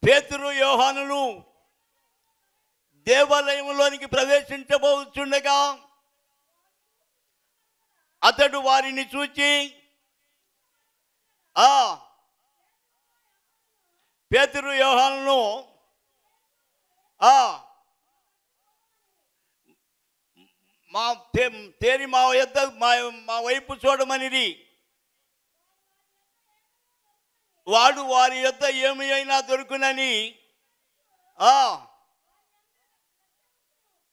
పేతురు యోహానులు దేవాలయంలోనికి ప్రవేశించబోతుండగా అతడు వారిని చూచి పేతురు యోహానులను మా వైపు చూడమనిది. వాడు వారి యొద్ద ఏమి అయినా దొరుకునని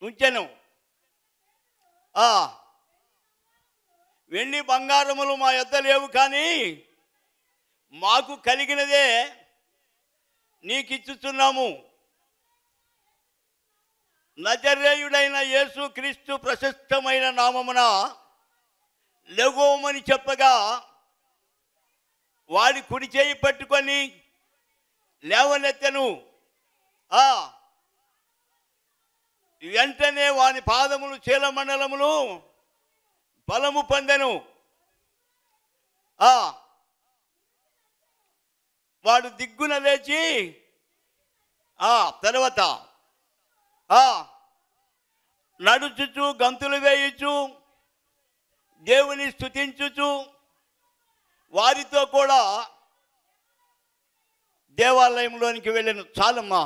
ఉంచెను. వెండి బంగారములు మా యొద్ద లేవు, కానీ మాకు కలిగినదే నీకిచ్చుచున్నాము. నజరేయుడైన యేసు క్రీస్తు ప్రశస్తమైన నామమున లెగోమని చెప్పగా వాడి కుడి చేయి పట్టుకొని లేవనెత్తెను. వెంటనే వాని పాదములు చీలమండలములు బలము పొందెను. వాడు దిగ్గున లేచి తర్వాత నడుచుచు గంతులు వేయుచు దేవుని స్తుతించుచు వారితో కూడా దేవాలయంలోనికి వెళ్ళాను. చాలమ్మా,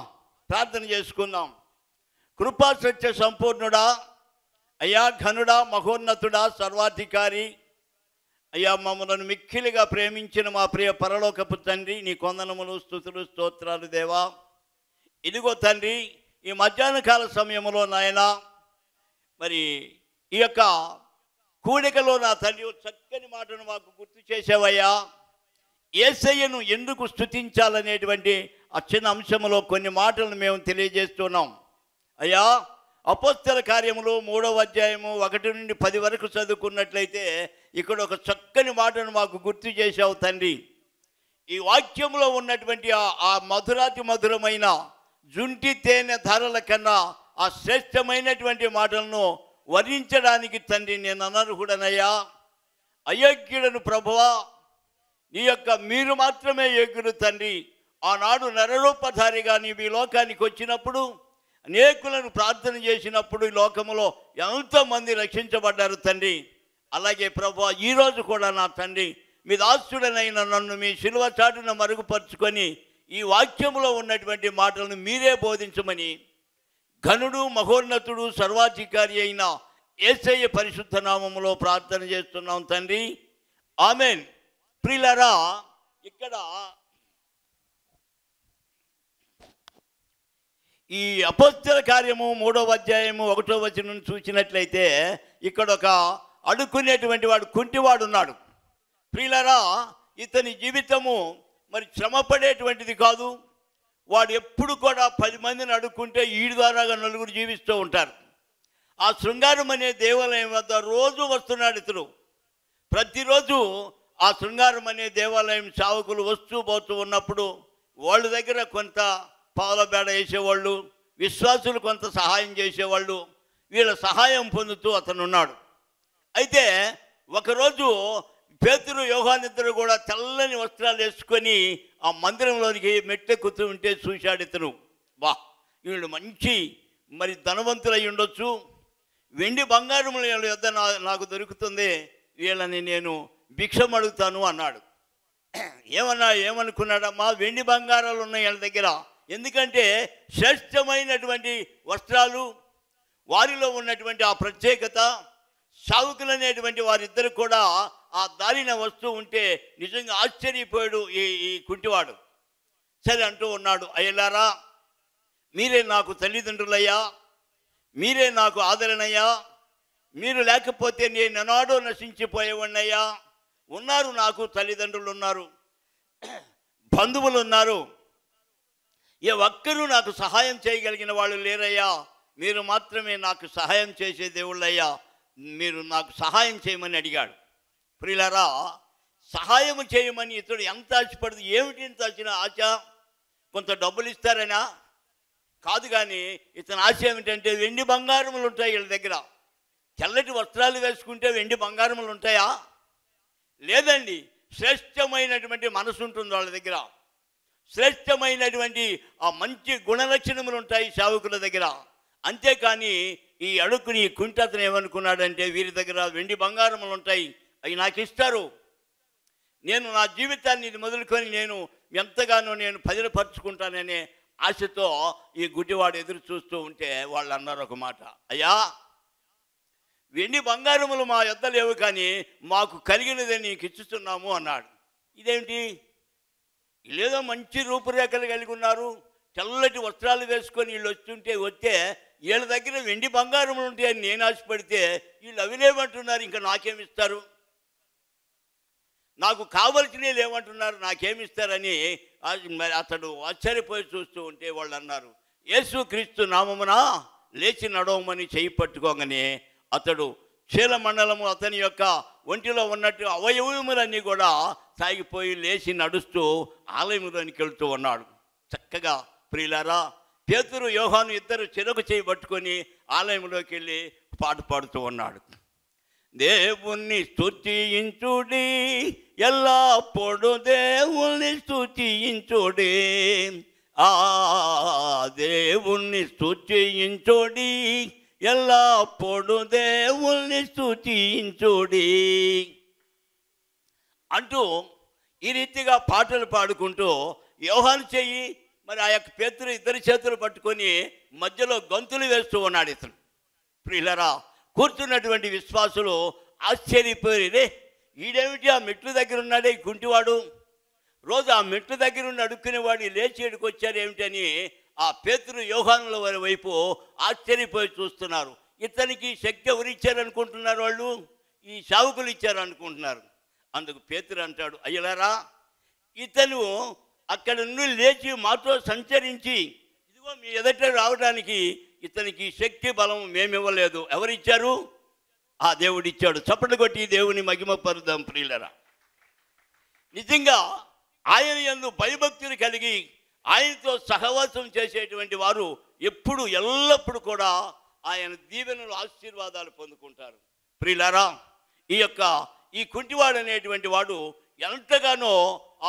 ప్రార్థన చేసుకుందాం. కృపా సత్య సంపూర్ణుడా, అయ్యా ఘనుడా, మహోన్నతుడా, సర్వాధికారి, అయ్యా మమ్మలను మిక్కిలిగా ప్రేమించిన మా ప్రియ పరలోకపు తండ్రి, నీ కొందనములు, స్తుతులు, స్తోత్రాలు దేవా. ఇదిగో తండ్రి, ఈ మధ్యాహ్న కాల సమయంలో నాయన మరి ఈ యొక్క కూడికలో నా తండ్రి చక్కని మాటను మాకు గుర్తు చేసావయ్యా. యేసయ్యను ఎందుకు స్తుతించాలనేటువంటి ఆ చిన్న అంశంలో కొన్ని మాటలను మేము తెలియజేస్తున్నాం. అయ్యా, అపోస్తల కార్యములు 3వ అధ్యాయము 1 నుండి 10 వరకు చదువుకున్నట్లయితే ఇక్కడ ఒక చక్కని మాటను మాకు గుర్తు చేశావు తండ్రి. ఈ వాక్యంలో ఉన్నటువంటి ఆ మధురాతి మధురమైన జుంటి తేనె ధారల కన్నా ఆ శ్రేష్టమైనటువంటి మాటలను వర్ణించడానికి తండ్రి నేను అనర్హుడనయ్యా, అయోగ్యుడను ప్రభువా. నీ యొక్క మీరు మాత్రమే యోగ్యుడు తండ్రి. ఆనాడు నరరూపధారిగా నీవు ఈ లోకానికి వచ్చినప్పుడు అనేకులను ప్రార్థన చేసినప్పుడు ఈ లోకములో ఎంతోమంది రక్షించబడ్డారు తండ్రి. అలాగే ప్రభువా, ఈరోజు కూడా నా తండ్రి మీ దాసుడనైన నన్ను మీ శిలువ చాటున మరుగుపరుచుకొని ఈ వాక్యంలో ఉన్నటువంటి మాటలను మీరే బోధించమని ఘనుడు, మహోన్నతుడు, సర్వాధికారి అయిన యేసయ్య పరిశుద్ధ నామములో ప్రార్థన చేస్తున్నాం తండ్రి. ఆమెన్. ప్రియులారా, ఇక్కడ ఈ అపోస్తల కార్యము 3వ అధ్యాయము 1వ వచనం చూసినట్లయితే ఇక్కడ ఒక అడుక్కునేటువంటి వాడు, కుంటివాడు ఉన్నాడు. ప్రియులారా, ఇతని జీవితము మరి శ్రమపడేటువంటిది కాదు. వాడు ఎప్పుడు కూడా 10 మందిని అడుక్కుంటే ఈడు ద్వారాగా 4 జీవిస్తూ ఉంటారు. ఆ శృంగారం అనే దేవాలయం వద్ద రోజు వస్తున్నాడు ఇతడు. ప్రతిరోజు ఆ శృంగారం అనే దేవాలయం సేవకులు వస్తూ పోతూ ఉన్నప్పుడు వాళ్ళ దగ్గర కొంత పాలబేడ వేసేవాళ్ళు, విశ్వాసులు కొంత సహాయం చేసేవాళ్ళు. వీళ్ళ సహాయం పొందుతూ అతను ఉన్నాడు. అయితే ఒకరోజు పేతురు, యోహానిద్దరు కూడా తెల్లని వస్త్రాలు వేసుకొని ఆ మందిరంలోనికి మెట్లెక్కుతూ ఉంటే చూశాడు ఇతను. వీళ్ళు మంచి మరి ధనవంతులై ఉండొచ్చు, వెండి బంగారముల యొద్ద నాకు దొరుకుతుంది, వీళ్ళని నేను భిక్షం అడుగుతాను అన్నాడు. ఏమనుకున్నాడమ్మా, వెండి బంగారాలు ఉన్నాయి వీళ్ళ దగ్గర. ఎందుకంటే శ్రేష్టమైనటువంటి వస్త్రాలు, వారిలో ఉన్నటువంటి ఆ ప్రత్యేకత, సావుకులు అనేటువంటి వారిద్దరు కూడా ఆ దారిన వస్తూ ఉంటే నిజంగా ఆశ్చర్యపోయాడు ఈ కుంటివాడు. సరే అంటూ ఉన్నాడు, అయ్యలారా, మీరే నాకు తల్లిదండ్రులయ్యా, మీరే నాకు ఆదరణయ్యా, మీరు లేకపోతే నేను ఎనాడో నశించిపోయేవాడినయ్యా. ఉన్నారు, నాకు తల్లిదండ్రులు ఉన్నారు, బంధువులు ఉన్నారు, ఏ ఒక్కరూ నాకు సహాయం చేయగలిగిన వాళ్ళు లేరయ్యా. మీరు మాత్రమే నాకు సహాయం చేసే దేవుళ్ళయ్యా, మీరు నాకు సహాయం చేయమని అడిగాడు. ప్రియులారా, సహాయం చేయమని ఇతడు ఎంత ఆశపడదు. ఏమిటి ఇంత వచ్చిన ఆశ? కొంత డబ్బులు ఇస్తారనా కాదు, కానీ ఇతని ఆశ ఏమిటంటే వెండి బంగారములు ఉంటాయి వీళ్ళ దగ్గర. తెల్లటి వస్త్రాలు వేసుకుంటే వెండి బంగారములు ఉంటాయా? లేదండి. శ్రేష్టమైనటువంటి మనసు ఉంటుంది వాళ్ళ దగ్గర, శ్రేష్టమైనటువంటి ఆ మంచి గుణలక్షణములు ఉంటాయి సేవకుల దగ్గర. అంతేకాని ఈ అడుక్కుని కుంటి అతను ఏమనుకున్నాడంటే, వీరి దగ్గర వెండి బంగారములు ఉంటాయి, అవి నాకు ఇస్తారు, నేను నా జీవితాన్ని ఇది మొదలుకొని నేను ఎంతగానో నేను పదిలపరుచుకుంటాననే ఆశతో ఈ గుడ్డివాడు ఎదురు చూస్తూ ఉంటే వాళ్ళు అన్నారు ఒక మాట, అయ్యా వెండి బంగారములు మా యొద్ద లేవు, కానీ మాకు కలిగినదే నీకు ఇచ్చుతున్నాము అన్నాడు. ఇదేంటి, లేదో మంచి రూపురేఖలు కలిగి ఉన్నారు, తెల్లటి వస్త్రాలు వేసుకొని వీళ్ళు వస్తే వీళ్ళ దగ్గర వెండి బంగారములు ఉంటాయని నేను ఆశపడితే వీళ్ళు అవి లేవంటున్నారు, ఇంకా నాకేమిస్తారు, నాకు కావలసినవి లేవంటున్నారు, నాకేమిస్తారని మరి అతడు ఆశ్చర్యపోయి చూస్తూ ఉంటే వాళ్ళు అన్నారు, యేసుక్రీస్తు నామమున లేచి నడవమని చేయి పట్టుకోగానే అతడు చీలమండలము అతని యొక్క ఒంటిలో ఉన్నట్టు అవయవములన్నీ కూడా సాగిపోయి లేచి నడుస్తూ ఆలయంలోనికి వెళ్తూ ఉన్నాడు. చక్కగా ప్రియులారా, పేతురు యోహాను ఇద్దరు చెరకు చేయి పట్టుకొని ఆలయంలోకి వెళ్ళి పాట పాడుతూ ఉన్నాడు. దేవుణ్ణి స్తుతించుడి, ఎల్లప్పుడు దేవుణ్ణి స్తుతించుడి, ఆ దేవుణ్ణి స్తుతించుడి, ఎల్లప్పుడు దేవుణ్ణి స్తుతించుడి అంటూ ఈ రీతిగా పాటలు పాడుకుంటూ యోహాను చెయ్యి మరి ఆ యొక్క పేతురు ఇద్దరి చేతులు పట్టుకొని మధ్యలో గంతులు వేస్తూ ఉన్నాడు ఇతను. ప్రియులరా, కూర్చున్నటువంటి విశ్వాసులు ఆశ్చర్యపోయి, ఈడేమిటి ఆ మెట్ల దగ్గర ఉన్నాడే ఈ కుంటివాడు, రోజు ఆ మెట్ల దగ్గర ఉండి అడుక్కునేవాడు లేచి ఎడుకొచ్చారు ఏమిటని ఆ పేతురు యోహానుల వారి వైపు ఆశ్చర్యపోయి చూస్తున్నారు. ఇతనికి శక్తి ఎవరు ఇచ్చారనుకుంటున్నారు, వాళ్ళు ఈ సేవకులు ఇచ్చారు అనుకుంటున్నారు. అందుకు పేతురు అంటాడు, అయ్యలారా, ఇతను అక్కడ నుండి లేచి మాతో సంచరించి ఇదిగో మీ ఎదుట రావడానికి ఇతనికి శక్తి బలం మేమివ్వలేదు, ఎవరిచ్చారు, ఆ దేవుడిచ్చాడు. చప్పట్లు కొట్టి దేవుని మహిమపరుద్దాం ప్రియులరా. నిజంగా ఆయన యందు భయభక్తులు కలిగి ఆయనతో సహవాసం చేసేటువంటి వారు ఎప్పుడు ఎల్లప్పుడూ కూడా ఆయన దీవెనలు ఆశీర్వాదాలు పొందుకుంటారు. ప్రియులారా, ఈ కుంటివాడు అనేటువంటి వాడు ఎంతగానో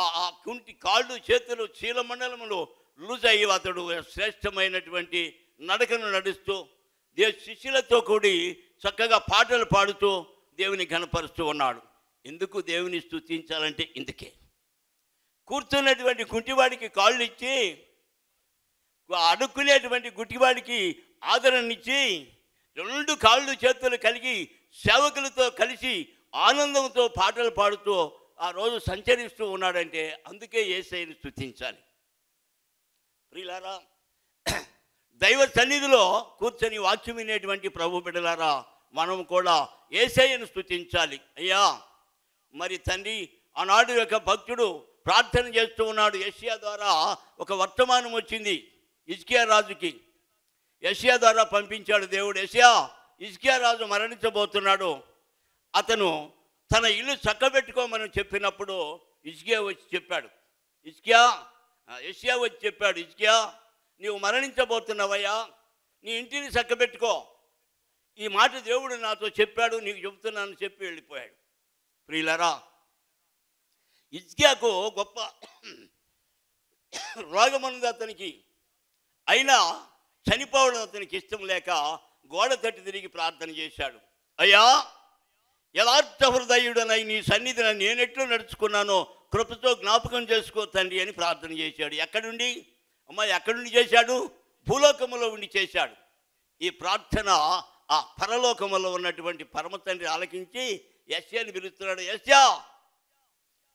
ఆ కుంటి కాళ్ళు చేతులు చీలమండలములు లూజ్ అయ్యి అతడు శ్రేష్టమైనటువంటి నడకను నడుస్తూ శిష్యులతో కూడి చక్కగా పాటలు పాడుతూ దేవుని ఘనపరుస్తూ ఉన్నాడు. ఎందుకు దేవుని స్తుతించాలంటే ఇందుకే. కూర్చున్నటువంటి కుంటివాడికి కాళ్ళు ఇచ్చి, అడుక్కునేటువంటి గుట్టివాడికి ఆదరణనిచ్చి, రెండు కాళ్ళు చేతులు కలిగి సేవకులతో కలిసి ఆనందంతో పాటలు పాడుతూ ఆ రోజు సంచరిస్తూ ఉన్నాడంటే అందుకే యేసయ్యను స్తుతించాలి. ప్రియులారా, దైవ సన్నిధిలో కూర్చొని వాక్యం వినేటువంటి ప్రభు బిడ్డలారా, మనం కూడా యేసయ్యను స్తుతించాలి. అయ్యా, మరి తండ్రి ఆనాడు యొక్క భక్తుడు ప్రార్థన చేస్తూ ఉన్నాడు. యెషయా ద్వారా ఒక వర్తమానం వచ్చింది హిజ్కియా రాజుకి. యెషయా ద్వారా పంపించాడు దేవుడు. హిజ్కియా రాజు మరణించబోతున్నాడు, అతను తన ఇల్లు చక్కబెట్టుకోమని చెప్పినప్పుడు హిజ్కియా వచ్చి చెప్పాడు, యెషయా వచ్చి చెప్పాడు, హిజ్కియా నీవు మరణించబోతున్నావయ్యా, నీ ఇంటిని చక్కబెట్టుకో, ఈ మాట దేవుడు నాతో చెప్పాడు, నీకు చెబుతున్నానని చెప్పి వెళ్ళిపోయాడు. ప్రియులారా, హిజ్కియాకు గొప్ప రోగం ఉన్నది అతనికి. అయినా చనిపోవడం అతనికి ఇష్టం లేక గోడ తట్టి తిరిగి ప్రార్థన చేశాడు. అయ్యా, యథార్థ హృదయుడనై నీ సన్నిధిని నేనెట్లు నడుచుకున్నానో కృపతో జ్ఞాపకం చేసుకో తండ్రి అని ప్రార్థన చేశాడు. ఎక్కడుండి ఎక్కడుండి చేశాడు? భూలోకములో ఉండి చేశాడు. ఈ ప్రార్థన ఆ పరలోకములో ఉన్నటువంటి పరమ తండ్రి ఆలకించి యెషయాని పిలుస్తున్నాడు. యెషయా,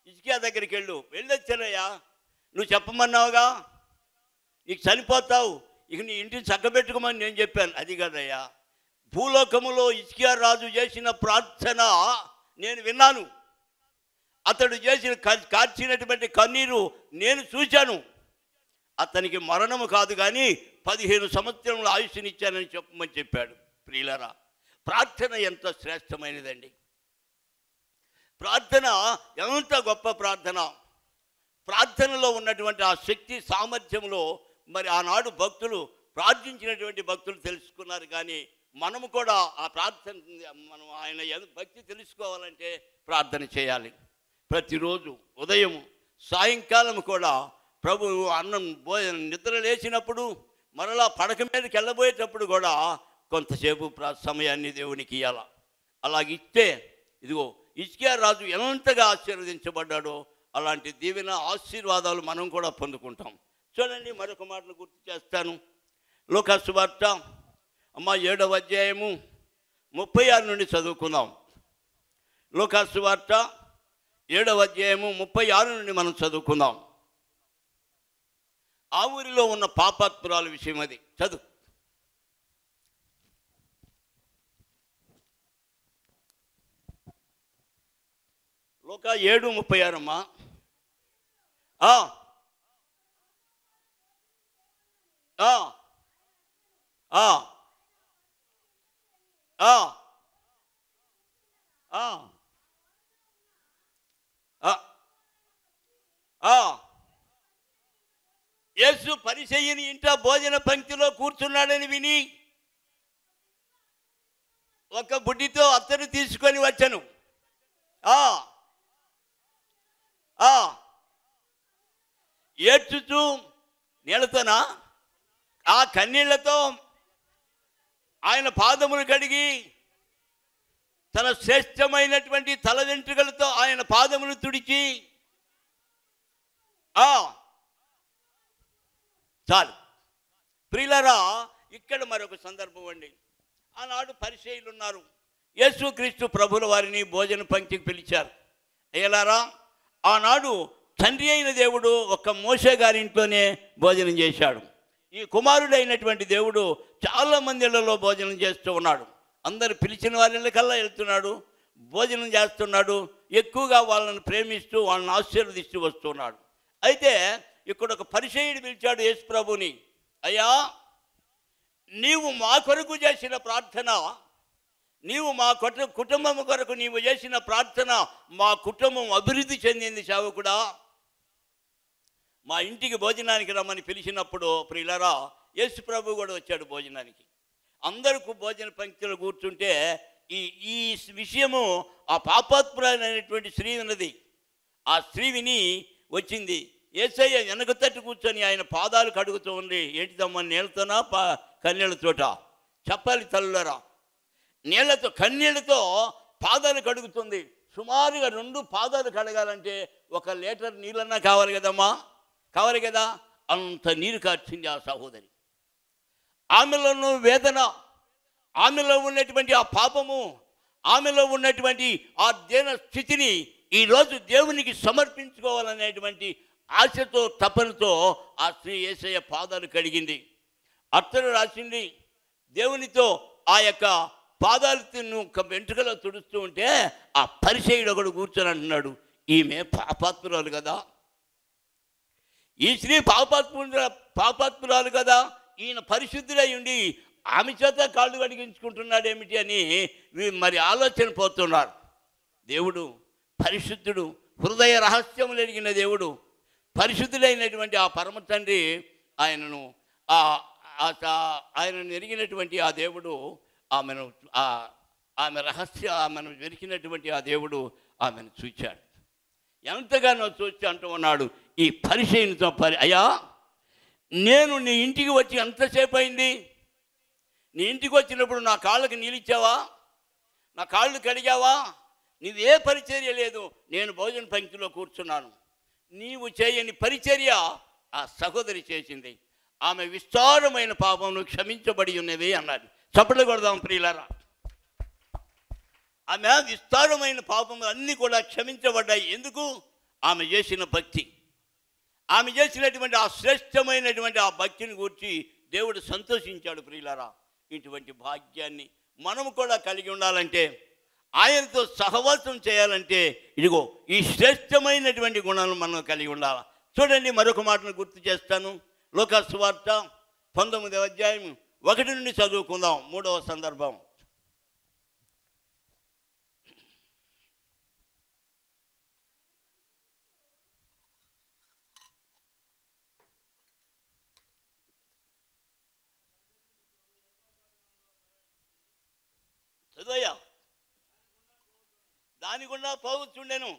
హిజ్కియా దగ్గరికి వెళ్ళొచ్చానయ్యా, నువ్వు చెప్పమన్నావుగా, నీకు చనిపోతావు, ఇక నీ ఇంటిని చక్కబెట్టుకోమని నేను చెప్పాను. అది కాదయ్యా, భూలోకములో హిజ్కియా రాజు చేసిన ప్రార్థన నేను విన్నాను, అతడు చేసిన కార్చినటువంటి కన్నీరు నేను చూశాను, అతనికి మరణము కాదు కానీ 15 సంవత్సరముల ఆయుష్నిచ్చానని చెప్పమని చెప్పాడు. ప్రియులారా, ప్రార్థన ఎంత శ్రేష్టమైనదండి. ప్రార్థన ఎంత గొప్ప ప్రార్థన. ప్రార్థనలో ఉన్నటువంటి ఆ శక్తి సామర్థ్యంలో మరి ఆనాడు భక్తులు ప్రార్థించినటువంటి భక్తులు తెలుసుకున్నారు. కానీ మనము కూడా ఆ ప్రార్థన మనం ఆయన భక్తి తెలుసుకోవాలంటే ప్రార్థన చేయాలి. ప్రతిరోజు ఉదయం సాయంకాలం కూడా ప్రభువు అన్నం నిద్ర లేచినప్పుడు మరలా పడక మీదకి వెళ్ళబోయేటప్పుడు కూడా కొంతసేపు సమయాన్ని దేవునికి ఇవ్వాలి. అలాగిస్తే ఇదిగో హిజ్కియా రాజు ఎంతగా ఆశీర్వదించబడ్డాడో అలాంటి దీవెన ఆశీర్వాదాలు మనం కూడా పొందుకుంటాం. చూడండి, మరొక మాటను గుర్తు చేస్తాను. లూకా సువార్త 7వ అధ్యాయము 36 నుండి చదువుకుందాం. లూకా సువార్త 7వ అధ్యాయము 36 నుండి మనం చదువుకుందాం. ఆ ఊరిలో ఉన్న పాపాత్మురాల విషయం అది. చదువు. లూకా 7:36 అమ్మా. యేసు పరిసయ్యుని ఇంట భోజన పంక్తిలో కూర్చున్నాడని విని ఒక బుడ్డితో అత్తరు తీసుకొని వచ్చాను. ఏడ్చుచూ నీళ్ళతోనా ఆ కన్నీళ్లతో ఆయన పాదములు కడిగి తన శ్రేష్టమైనటువంటి తల వెంట్రుకలతో ఆయన పాదములు తుడిచి చాలు. ప్రియులారా, ఇక్కడ మరొక సందర్భం అండి. ఆనాడు పరిసయ్యులు ఉన్నారు. యేసుక్రీస్తు ప్రభుల వారిని భోజన పంక్తికి పిలిచారు. అయ్యలారా, ఆనాడు తండ్రి అయిన దేవుడు ఒక్క మోషే గారి ఇంట్లోనే భోజనం చేశాడు. ఈ కుమారుడైనటువంటి దేవుడు చాలా మందిళ్ళలో భోజనం చేస్తూ ఉన్నాడు. అందరు పిలిచిన వారికల్లా వెళ్తున్నాడు, భోజనం చేస్తున్నాడు. ఎక్కువగా వాళ్ళని ప్రేమిస్తూ వాళ్ళని ఆశీర్వదిస్తూ వస్తున్నాడు. అయితే ఇక్కడ ఒక పరిసయ్యుడు పిలిచాడు యేసు ప్రభుని. అయ్యా, నీవు మా కొరకు చేసిన ప్రార్థన, నీవు మా కుటుంబం కొరకు నీవు చేసిన ప్రార్థన, మా కుటుంబం అభివృద్ధి చెందింది సేవకుడా. మా ఇంటికి భోజనానికి రమ్మని పిలిచినప్పుడు ప్రియులారా, యేసు ప్రభు కూడా వచ్చాడు భోజనానికి. అందరికీ భోజన పంక్తిలో కూర్చుంటే ఈ విషయము ఆ పాపాత్మురాలైనటువంటి స్త్రీ ఉన్నది. ఆ స్త్రీ విని వచ్చింది. యేసయ్య వెనక తట్టు కూర్చొని ఆయన పాదాలు కడుగుతూ ఉంది. ఏంటిదమ్మా, నీళ్ళతోనా కన్నీళ్ళతోట? చెప్పాలి తల్లులరా. నీళ్లతో, కన్నీళ్లతో పాదాలు కడుగుతుంది. సుమారుగా 2 పాదాలు కడగాలంటే 1 లీటర్ నీళ్ళన్నా కావాలి కదమ్మా, కావాలి కదా. అంత నీరు కార్చింది ఆ సహోదరి. ఆమెలోనూ వేదన, ఆమెలో ఉన్నటువంటి ఆ పాపము, ఆమెలో ఉన్నటువంటి ఆ దీన స్థితిని ఈరోజు దేవునికి సమర్పించుకోవాలనేటువంటి ఆశతో, తపనతో ఆ స్త్రీ యేసయ్య పాదాలు కడిగింది. అత్తరు రాసింది. దేవునితో ఆ యొక్క పాదాలు వెంట్రుకలో తుడుస్తూ ఉంటే ఆ పరిసయ్యుడు ఒకడు కూర్చొని అంటున్నాడు, ఈమె పాపాత్మురాలు కదా, ఈ స్త్రీ పాపాత్మురాలు కదా, ఈయన పరిశుద్ధుడై ఉండి ఆమె చేత కాళ్ళు కడిగించుకుంటున్నాడు ఏమిటి అని మరి ఆలోచన పోతున్నారు. దేవుడు పరిశుద్ధుడు, హృదయ రహస్యములు ఎరిగిన దేవుడు, పరిశుద్ధుడైనటువంటి ఆ పరమ తండ్రి ఆయనను ఎరిగినటువంటి ఆ దేవుడు ఆమెను వెరికినటువంటి ఆ దేవుడు ఆమెను చూచాడు. ఎంతగానో చూచి అంటూ ఉన్నాడు ఈ పరిసయ్యునితో, అయ్యా, నేను నీ ఇంటికి వచ్చి ఎంతసేపు అయింది? నీ ఇంటికి వచ్చినప్పుడు నా కాళ్ళకి నీళ్ళిచ్చావా? నా కాళ్ళు కడిగావా? నీవే పరిచర్య లేదు. నేను భోజన పంక్తిలో కూర్చున్నాను. నీవు చేయని పరిచర్య ఆ సహోదరి చేసింది. ఆమె విస్తారమైన పాపమును క్షమించబడి ఉన్నవి అన్నది. చప్పట్లు కొడదాం ప్రియులారా. ఆమె విస్తారమైన పాపములు అన్నీ కూడా క్షమించబడ్డాయి. ఎందుకు? ఆమె చేసిన భక్తి, ఆమె చేసినటువంటి ఆ శ్రేష్టమైనటువంటి ఆ భక్తిని గురించి దేవుడు సంతోషించాడు. ప్రియులారా, ఇటువంటి భాగ్యాన్ని మనము కూడా కలిగి ఉండాలంటే, ఆయనతో సహవాసం చేయాలంటే ఇదిగో ఈ శ్రేష్టమైనటువంటి గుణాలను మనం కలిగి ఉండాలి. చూడండి, మరొక మాటను గుర్తు చేస్తాను. లూకా సువార్త 19వ అధ్యాయం 1 నుండి చదువుకుందాం. 3వ సందర్భం. చదువయ్యా. దాని గుండా పోవచ్చుండెను.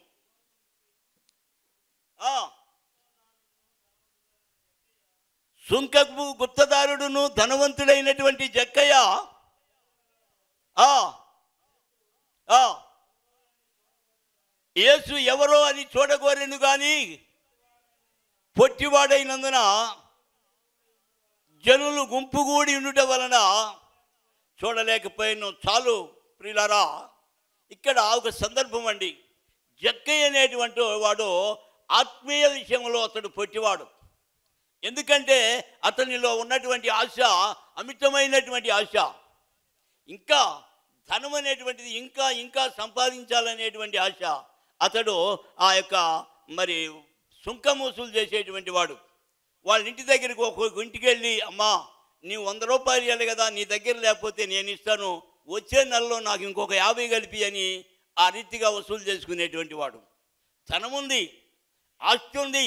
సుంకపు గుత్తదారుడును ధనవంతుడైనటువంటి జక్కయ్య యేసు ఎవరో అని చూడగోరెను కానీ పొట్టివాడైనందున జనులు గుంపుగూడి ఉండుట వలన చూడలేకపోయాను. చాలు ప్రియులారా, ఇక్కడ ఒక సందర్భం అండి. జక్కయ్య అనేటువంటి వాడు ఆత్మీయ విషయంలో అతడు పొట్టివాడు. ఎందుకంటే అతనిలో ఉన్నటువంటి ఆశ అమితమైనటువంటి ఆశ. ఇంకా ధనం అనేటువంటిది ఇంకా ఇంకా సంపాదించాలనేటువంటి ఆశ. అతడు ఆ యొక్క మరి సుంకం వసూలు చేసేటువంటి వాడు. వాళ్ళ ఇంటి దగ్గరికి ఒక ఇంటికి వెళ్ళి, అమ్మా నీవు 100 రూపాయలు ఇవ్వాలి కదా, నీ దగ్గర లేకపోతే నేను ఇస్తాను, వచ్చే నెలలో నాకు ఇంకొక 50 కలిపి అని ఆ రీతిగా వసూలు చేసుకునేటువంటి వాడు. ధనముంది, ఆస్తి ఉంది,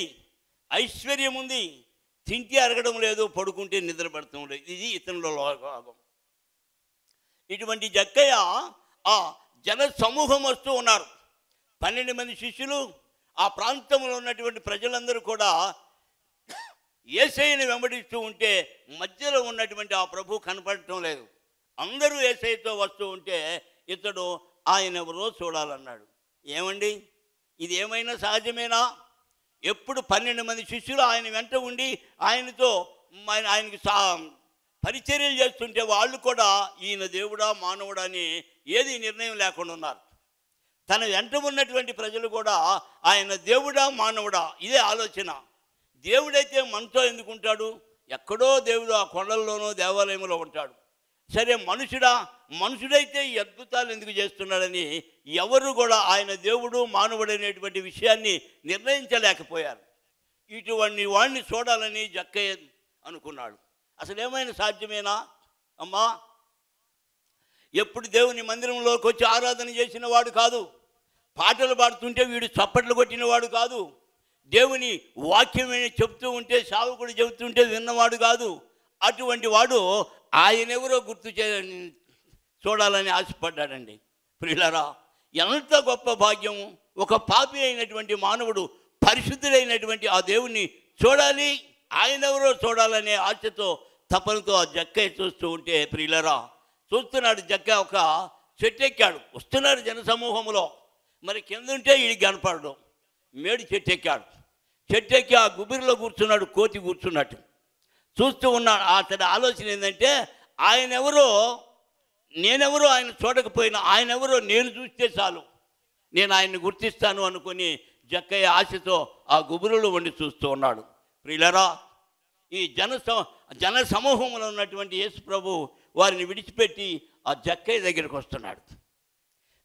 ఐశ్వర్యం ఉంది, తింటే అరగడం లేదు, పడుకుంటే నిద్ర పడటం లేదు. ఇది ఇతనిలో భాగం. ఇటువంటి జక్కయ్య ఆ జన సమూహం వస్తూ ఉన్నారు. 12 మంది శిష్యులు, ఆ ప్రాంతంలో ఉన్నటువంటి ప్రజలందరూ కూడా యేసయ్యని వెంబడిస్తూ ఉంటే మధ్యలో ఉన్నటువంటి ఆ ప్రభు కనపడటం లేదు. అందరూ యేసయ్యతో వస్తూ ఉంటే ఇతడు ఆయన ఎవరో చూడాలన్నాడు. ఏమండి, ఇది ఏమైనా సహజమేనా? ఎప్పుడు 12 మంది శిష్యులు ఆయన వెంట ఉండి ఆయనతో ఆయనకి పరిచర్యలు చేస్తుంటే వాళ్ళు కూడా ఈయన దేవుడా మానవుడా అని ఏది నిర్ణయం లేకుండా ఉన్నారు. తన వెంట ఉన్నటువంటి ప్రజలు కూడా ఆయన దేవుడా మానవుడా ఇదే ఆలోచన. దేవుడైతే మనతో ఎందుకుంటాడు? ఎక్కడో దేవుడు ఆ కొండల్లోనో దేవాలయంలో ఉంటాడు. సరే మనుషుడైతే ఈ అద్భుతాలు ఎందుకు చేస్తున్నాడని ఎవరు కూడా ఆయన దేవుడు మానవుడు అనేటువంటి విషయాన్ని నిర్ణయించలేకపోయారు. ఇటువంటి వాడిని చూడాలని జక్కయ్య అనుకున్నాడు. అసలు ఏమైనా సాధ్యమేనా అమ్మా? ఎప్పుడు దేవుని మందిరంలోకి వచ్చి ఆరాధన చేసిన వాడు కాదు, పాటలు పాడుతుంటే వీడు చప్పట్లు కొట్టినవాడు కాదు, దేవుని వాక్యం చెప్తూ ఉంటే సావుకుడు చెబుతుంటే విన్నవాడు కాదు. అటువంటి వాడు ఆయనెవరో చూడాలని ఆశపడ్డాడండి. ప్రియులారా, ఎంత గొప్ప భాగ్యం! ఒక పాపి అయినటువంటి మానవుడు పరిశుద్ధుడైనటువంటి ఆ దేవుణ్ణి చూడాలి, ఆయనెవరో చూడాలనే ఆశతో తపనతో ఆ జక్కయ్య చూస్తూ ఉంటే, ప్రియులారా చూస్తున్నాడు. జక్క ఒక చెట్టు ఎక్కాడు, వస్తున్నాడు జనసమూహంలో. మరి కింద ఉంటే వీడికి కనపడడం. మేడి చెట్టు ఎక్కాడు. చెట్టు ఎక్కి ఆ గుబిరిలో కూర్చున్నాడు, కోతి కూర్చున్నట్టు చూస్తూ ఉన్నాడు. అతడి ఆలోచన ఏంటంటే, ఆయనెవరో నేనెవరో ఆయన చూడకపోయినా ఆయనెవరో నేను చూస్తే చాలు, నేను ఆయన్ని గుర్తిస్తాను అనుకుని జక్కయ్య ఆశతో ఆ గుబురులో వండి చూస్తూ ఉన్నాడు. ప్రియులారా, ఈ జన సమూహంలో ఉన్నటువంటి యేసు ప్రభు వారిని విడిచిపెట్టి ఆ జక్కయ్య దగ్గరికి వస్తున్నాడు.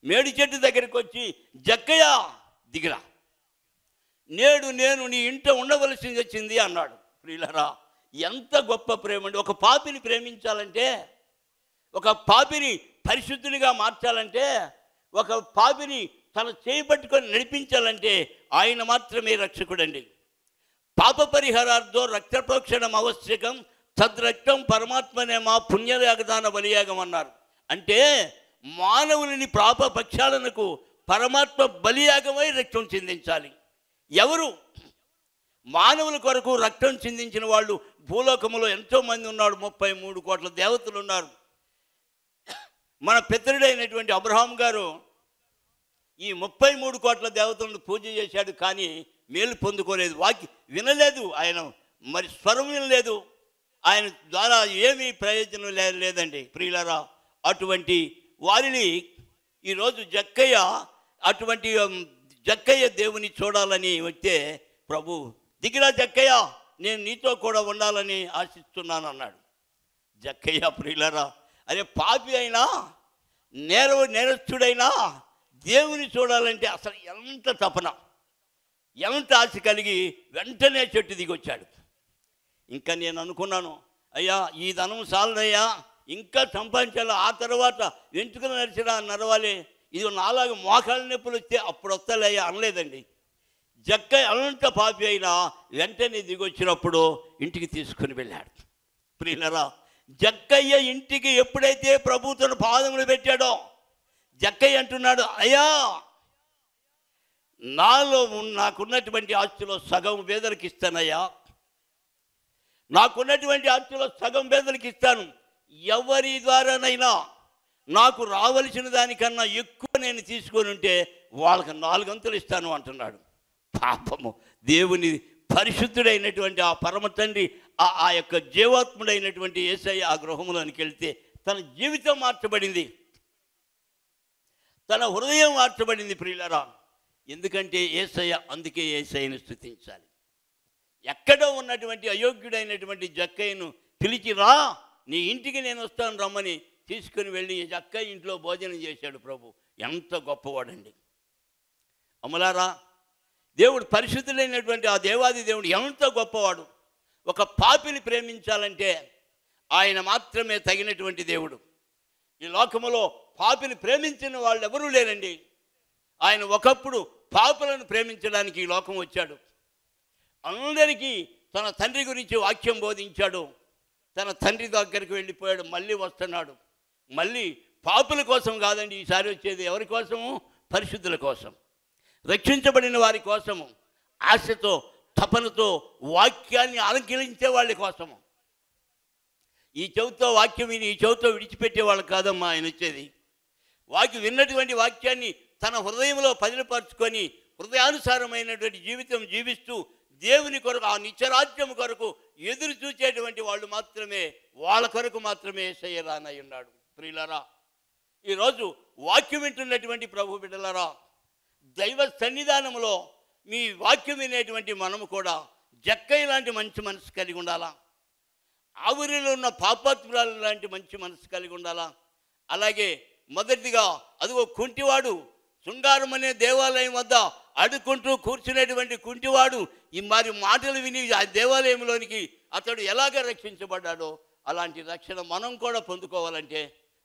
మేడి చెట్టు దగ్గరికి వచ్చి, జక్కయ్య దిగిరా, నేడు నేను నీ ఇంట ఉండవలసి వచ్చింది అన్నాడు. ప్రియులారా, ఎంత గొప్ప ప్రేమ అండి! ఒక పాపిని ప్రేమించాలంటే, ఒక పాపిని పరిశుద్ధునిగా మార్చాలంటే, ఒక పాపిని తన చేయబట్టుకొని నడిపించాలంటే ఆయన మాత్రమే రక్షకుడండి. పాప పరిహారార్థో రక్త ప్రోక్షణం ఆవశ్యకం, తద్రక్తం పరమాత్మనేమా పుణ్యయాగదాన బలియాగం అన్నారు. అంటే మానవుని పాప పక్షాలకు పరమాత్మ బలియాగమై రక్తం చిందించాలి. ఎవరు? మానవుల కొరకు రక్తం చిందించిన వాళ్ళు భూలోకములో ఎంతోమంది ఉన్నారు. 33 కోట్ల దేవతలు ఉన్నారు. మన పితరుడైనటువంటి అబ్రహాం గారు ఈ 33 కోట్ల దేవతలను పూజ చేశాడు, కానీ మేలు పొందుకోలేదు, వినలేదు, ఆయన మరి స్వరం వినలేదు, ఆయన ద్వారా ఏమీ ప్రయోజనం లేదండి. ప్రియులారా, అటువంటి వారిని ఈరోజు అటువంటి జక్కయ్య దేవుని చూడాలని వస్తే ప్రభు, దిగిరా జక్కయ్య, నేను నీతో కూడా ఉండాలని ఆశిస్తున్నాను అన్నాడు. జక్కయ్య ప్రియులారా, అరే పాపి అయినా నేరస్తుడైనా దేవుని చూడాలంటే అసలు ఎంత తపన, ఎంత ఆశ కలిగి వెంటనే చెట్టు దిగొచ్చాడు. ఇంకా నేను అనుకున్నాను, అయ్యా ఈ ధనం చాలదయ్యా, ఇంకా సంపాదించాలి, ఆ తర్వాత వెంట్రుకలు నరవాలి, ఇది నాలాగా మోకాళ్ళ నొప్పులు వస్తే అప్పుడు వస్తాలయ్యా అనలేదండి. జక్కయ్య అనంత పాపి అయినా వెంటనే దిగొచ్చినప్పుడు ఇంటికి తీసుకుని వెళ్ళాడు. ప్రియులారా, జక్కయ్య ఇంటికి ఎప్పుడైతే ప్రభు తన పాదములు పెట్టాడో, జక్కయ్య అంటున్నాడు, అయ్యా నాకున్నటువంటి ఆస్తిలో సగం పేదలకు ఇస్తానయ్యా, నాకున్నటువంటి ఆస్తిలో సగం పేదలకు ఇస్తాను, ఎవరి ద్వారానైనా నాకు రావలసిన దానికన్నా ఎక్కువ నేను తీసుకొని ఉంటే వాళ్ళకి 4 అంతులు ఇస్తాను అంటున్నాడు. పాపము, దేవుని పరిశుద్ధుడైనటువంటి ఆ పరమ తండ్రి, ఆ యొక్క జీవాత్ముడైనటువంటి యేసయ్య ఆ గృహంలోనికి వెళ్తే తన జీవితం మార్చబడింది, తన హృదయం మార్చబడింది ప్రియులారా. ఎందుకంటే యేసయ్య, అందుకే యేసయ్యను స్తుతించాలి. ఎక్కడో ఉన్నటువంటి అయోగ్యుడైనటువంటి జక్కయ్యను పిలిచి, రా నీ ఇంటికి నేను వస్తాను రమ్మని తీసుకుని వెళ్ళి జక్కయ్య ఇంట్లో భోజనం చేశాడు ప్రభు. ఎంత గొప్పవాడండి అమలారా. దేవుడు పరిశుద్ధులైనటువంటి ఆ దేవాది దేవుడు ఎంత గొప్పవాడు. ఒక పాపిని ప్రేమించాలంటే ఆయన మాత్రమే తగినటువంటి దేవుడు. ఈ లోకములో పాపిని ప్రేమించిన వాళ్ళు ఎవరూ లేరండి. ఆయన ఒకప్పుడు పాపులను ప్రేమించడానికి ఈ లోకం వచ్చాడు. అందరికీ తన తండ్రి గురించి వాక్యం బోధించాడు. తన తండ్రి దగ్గరికి వెళ్ళిపోయాడు, మళ్ళీ వస్తున్నాడు. మళ్ళీ పాపుల కోసం కాదండి ఈసారి వచ్చేది. ఎవరి కోసము? పరిశుద్ధుల కోసం, రక్షించబడిన వారి కోసము, ఆశతో తపనతో వాక్యాన్ని అలంకరించే వాళ్ళ కోసము. ఈ చెవితో వాక్యం విని ఈ చెవితో విడిచిపెట్టే వాళ్ళు కాదమ్మా ఆయన వచ్చేది. విన్నటువంటి వాక్యాన్ని తన హృదయంలో పదిలపరుచుకొని హృదయానుసారమైనటువంటి జీవితం జీవిస్తూ దేవుని కొరకు, ఆ నిత్యరాజ్యం కొరకు ఎదురు చూచేటువంటి వాళ్ళు మాత్రమే, వాళ్ళ కొరకు మాత్రమే యేసయ్య రానై ఉన్నాడు. ప్రియులారా, ఈరోజు వాక్యం వింటున్నటువంటి ప్రభు బిడ్డలారా, దైవ సన్నిధానంలో మీ వాక్యం వినేటువంటి మనము కూడా జక్కయ్య లాంటి మంచి మనసు కలిగి ఉండాలా. ఆవిరిలో ఉన్న పాపాత్మురాలు లాంటి మంచి మనసు కలిగి ఉండాలా. అలాగే మొదటిగా అదిగో కుంటివాడు శృంగారం అనే దేవాలయం వద్ద అడుక్కుంటూ కూర్చునేటువంటి కుంటివాడు ఈ మరి మాటలు విని ఆ దేవాలయంలోనికి అతడు ఎలాగ రక్షించబడ్డాడో అలాంటి రక్షణ మనం కూడా పొందుకోవాలంటే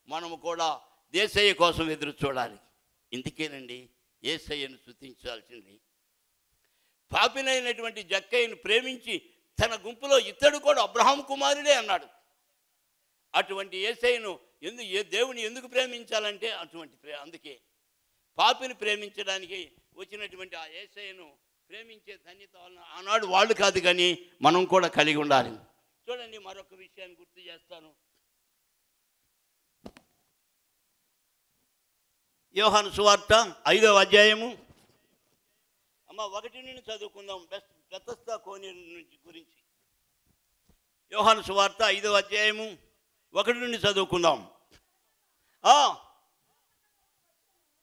మనము కూడా యేసయ్య కోసం ఎదురు చూడాలి. ఇందుకేనండి యేసయ్యను స్తుతించాల్సింది. పాపినైనటువంటి జక్కయ్యను ప్రేమించి తన గుంపులో ఇతడు కూడా అబ్రహాం కుమారుడే అన్నాడు. అటువంటి యేసయ్యను దేవుని ఎందుకు ప్రేమించాలంటే అందుకే పాపిని ప్రేమించడానికి వచ్చినటువంటి ఆ యేసయ్యను ప్రేమించే ధన్యత ఆనాడు వాళ్ళు కాదు కానీ మనం కూడా కలిగి ఉండాలి. చూడండి, మరొక విషయాన్ని గుర్తు చేస్తాను. యోహాను సువార్త 5వ అధ్యాయము 1 నుండి చదువుకుందాం. బెతస్దా కోనేరు గురించి యోహాను సువార్త 5వ అధ్యాయము 1 నుండి చదువుకుందాం.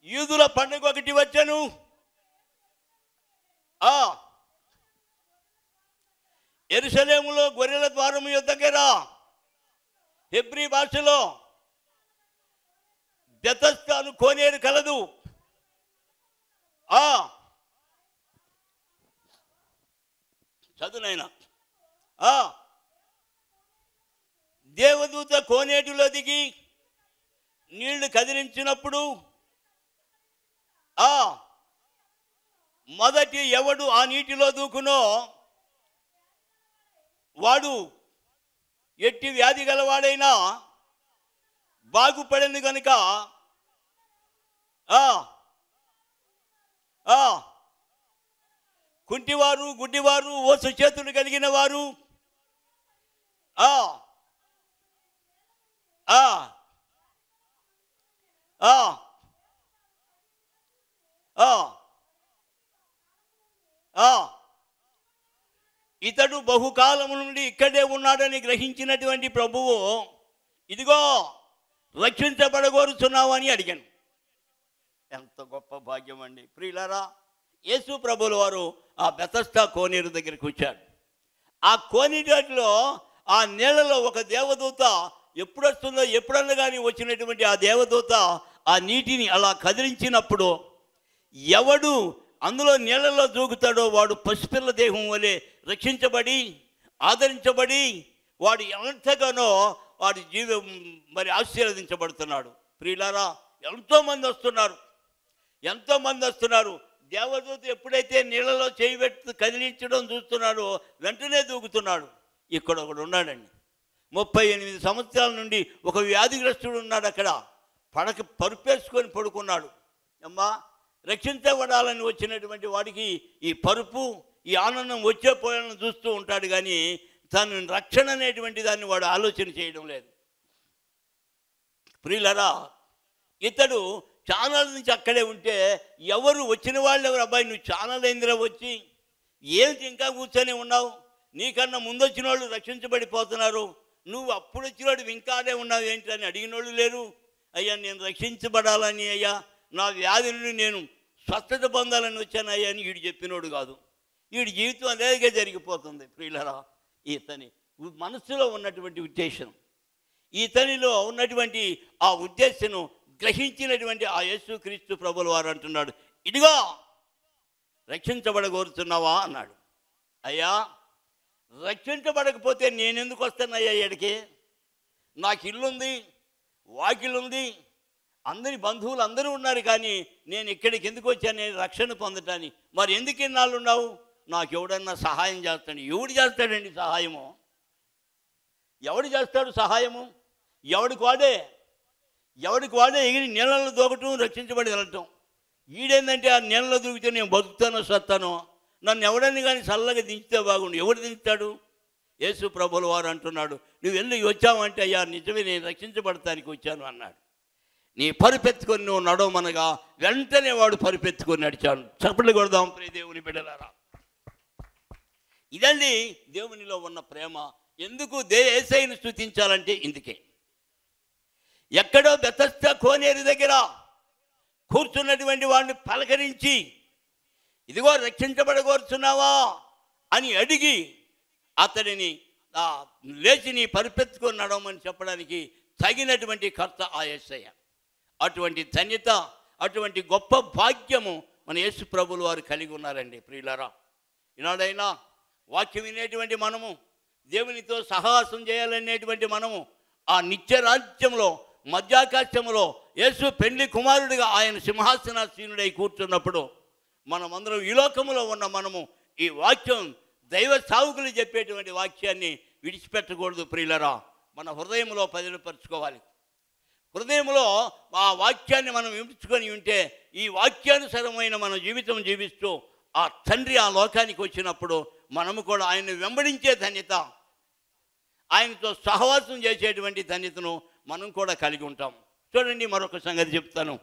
యూదుల పండుగ ఒకటి వచ్చెను. యెరూషలేములో గొర్రెల ద్వారము యొద్దకెరా, హెబ్రీ భాషలో బెతస్దాను కోనేరు కలదు. చదువునైనా. దేవదూత కోనేటిలో దిగి నీళ్లు కదిలించినప్పుడు మొదటి ఎవడు ఆ నీటిలో దూకునో వాడు ఎట్టి వ్యాధి గలవాడైనా బాగుపడను గనుక కుంటివారు, గుడ్డివారు, ఓసు చేతులు కలిగిన వారు, ఇతడు బహుకాలము నుండి ఇక్కడే ఉన్నాడని గ్రహించినటువంటి ప్రభువు, ఇదిగో రక్షించబడగోరుచున్నావు అని అడిగాను. ఎంత గొప్ప భాగ్యం అండి ప్రియులారా. యేసు ప్రభుల వారు ఆ బెతస్దా కోనేరు దగ్గరికి వచ్చాడు. ఆ కోనేటిలో ఆ నీళ్లలో ఒక దేవదూత ఎప్పుడు వస్తుందో ఎప్పుడన్నా కానీ వచ్చినటువంటి ఆ దేవదూత ఆ నీటిని అలా కదిలించినప్పుడు ఎవడు అందులో నీళ్లలో దూకుతాడో వాడు పసిపిల్ల దేహం వలె రక్షించబడి ఆదరించబడి వాడు ఎంతగానో వాడి జీవం మరి ఆశీర్వదించబడుతున్నాడు. ప్రియులారా, ఎంతోమంది వస్తున్నారు. దేవదూత ఎప్పుడైతే నీళ్ళలో చేయబెట్టి కదిలించడం చూస్తున్నాడో వెంటనే దూకుతున్నాడు. ఇక్కడ ఒకడు ఉన్నాడండి, 38 సంవత్సరాల నుండి ఒక వ్యాధిగ్రస్తుడు ఉన్నాడు. అక్కడ పరుపేసుకొని పడుకున్నాడు. అమ్మా, రక్షించబడాలని వచ్చినటువంటి వాడికి ఈ పరుపు, ఈ ఆనందం వచ్చే పోయాలని చూస్తూ ఉంటాడు. కానీ తను రక్షణ అనేటువంటి దాన్ని వాడు ఆలోచన చేయడం లేదు. ప్రియులరా, ఇతడు చాలా నుంచి అక్కడే ఉంటే ఎవరు వచ్చిన వాళ్ళు ఎవరు, అబ్బాయి నువ్వు చాలా లైందిరా వచ్చి ఏంటి ఇంకా కూర్చొని ఉన్నావు, నీకన్నా ముందు వచ్చిన వాళ్ళు రక్షించబడిపోతున్నారు, నువ్వు అప్పుడు వచ్చినవాడు ఇంకానే ఉన్నావు ఏంటి అని అడిగిన వాళ్ళు లేరు. అయ్యా నేను రక్షించబడాలని, అయ్యా నా వ్యాధి నుండి నేను స్వస్థత పొందాలని వచ్చాను అయ్యా అని వీడు చెప్పినోడు కాదు. వీడి జీవితం అదేగా జరిగిపోతుంది. ప్రియులరా, ఇతని మనసులో ఉన్నటువంటి ఉద్దేశం, ఇతనిలో ఉన్నటువంటి ఆ ఉద్దేశం గ్రహించినటువంటి ఆ యేసుక్రీస్తు ప్రభుల వారు అంటున్నాడు, ఇదిగో రక్షించబడగోరుతున్నావా అన్నాడు. అయ్యా రక్షించబడకపోతే నేనెందుకు వస్తానయ్యా ఇక్కడికి? నాకు ఇల్లుంది, వాకిలుంది, అందరి బంధువులు అందరూ ఉన్నారు, కానీ నేను ఇక్కడికి ఎందుకు వచ్చాను? నేను రక్షణ పొందటానికి. మరి ఎందుకు ఇన్నాళ్ళు ఉన్నావు? నాకు ఎవడన్నా సహాయం చేస్తాడు. ఎవడు చేస్తాడండి సహాయము? ఎవడు చేస్తాడు సహాయము? ఎవడికి వాడే ఎగిరి నీళ్ళలో దూకటం, రక్షించబడి వెళ్ళటం. ఈడేందంటే ఆ నీళ్ళలో దూకితే నేను బతుకుతానో సత్తానో, నన్ను ఎవడని కానీ చల్లగా దించితే బాగుండు. ఎవడు దించుతాడు? యేసు ప్రభుల వారు అంటున్నాడు, నువ్వు వెళ్ళి వచ్చావంటే అయ్యా నిజమే నేను రక్షించబడటానికి వచ్చాను అన్నాడు. నీ పరుపెత్తుకొని నువ్వు నడవమనగా వెంటనే వాడు పరుపెత్తుకొని నడిచాడు. చప్పట్లు కొడదాం ప్రియ దేవుని బిడ్డలారా. ఇదండి దేవునిలో ఉన్న ప్రేమ. ఎందుకు యేసయ్యను స్తుతించాలంటే ఇందుకే. ఎక్కడో బెతస్దా కోనేరు దగ్గర కూర్చున్నటువంటి వాడిని పలకరించి, ఇదిగో రక్షించబడగోరుచున్నావా అని అడిగి అతడిని లేచి నీ పరిపెత్తుకొని నడవమని చెప్పడానికి తగినటువంటి కర్త ఆ యేసయ్య. అటువంటి ధన్యత, అటువంటి గొప్ప భాగ్యము మన యేసు ప్రభులు వారు కలిగి ఉన్నారండి. ప్రియులారా, ఈనాడైనా వాక్యం వినేటువంటి మనము, దేవునితో సహవాసం చేయాలనేటువంటి మనము ఆ నిత్యరాజ్యంలో మధ్యాకాశంలో యేసు పెండ్లి కుమారుడిగా ఆయన సింహాసనాసీనుడై కూర్చున్నప్పుడు మనమందరం ఈ లోకములో ఉన్న మనము ఈ వాక్యం దైవ సావుకులు చెప్పేటువంటి వాక్యాన్ని విడిచిపెట్టకూడదు. ప్రియులరా, మన హృదయంలో పదిలపరుచుకోవాలి. హృదయంలో ఆ వాక్యాన్ని మనం వించుకొని ఉంటే ఈ వాక్యానుసరమైన మన జీవితం జీవిస్తూ ఆ తండ్రి ఆ లోకానికి వచ్చినప్పుడు మనము కూడా ఆయన్ని వెంబడించే ధన్యత, ఆయనతో సహవాసం చేసేటువంటి ధన్యతను మనం కూడా కలిగి ఉంటాం. చూడండి, మరొక సంగతి చెప్తాను.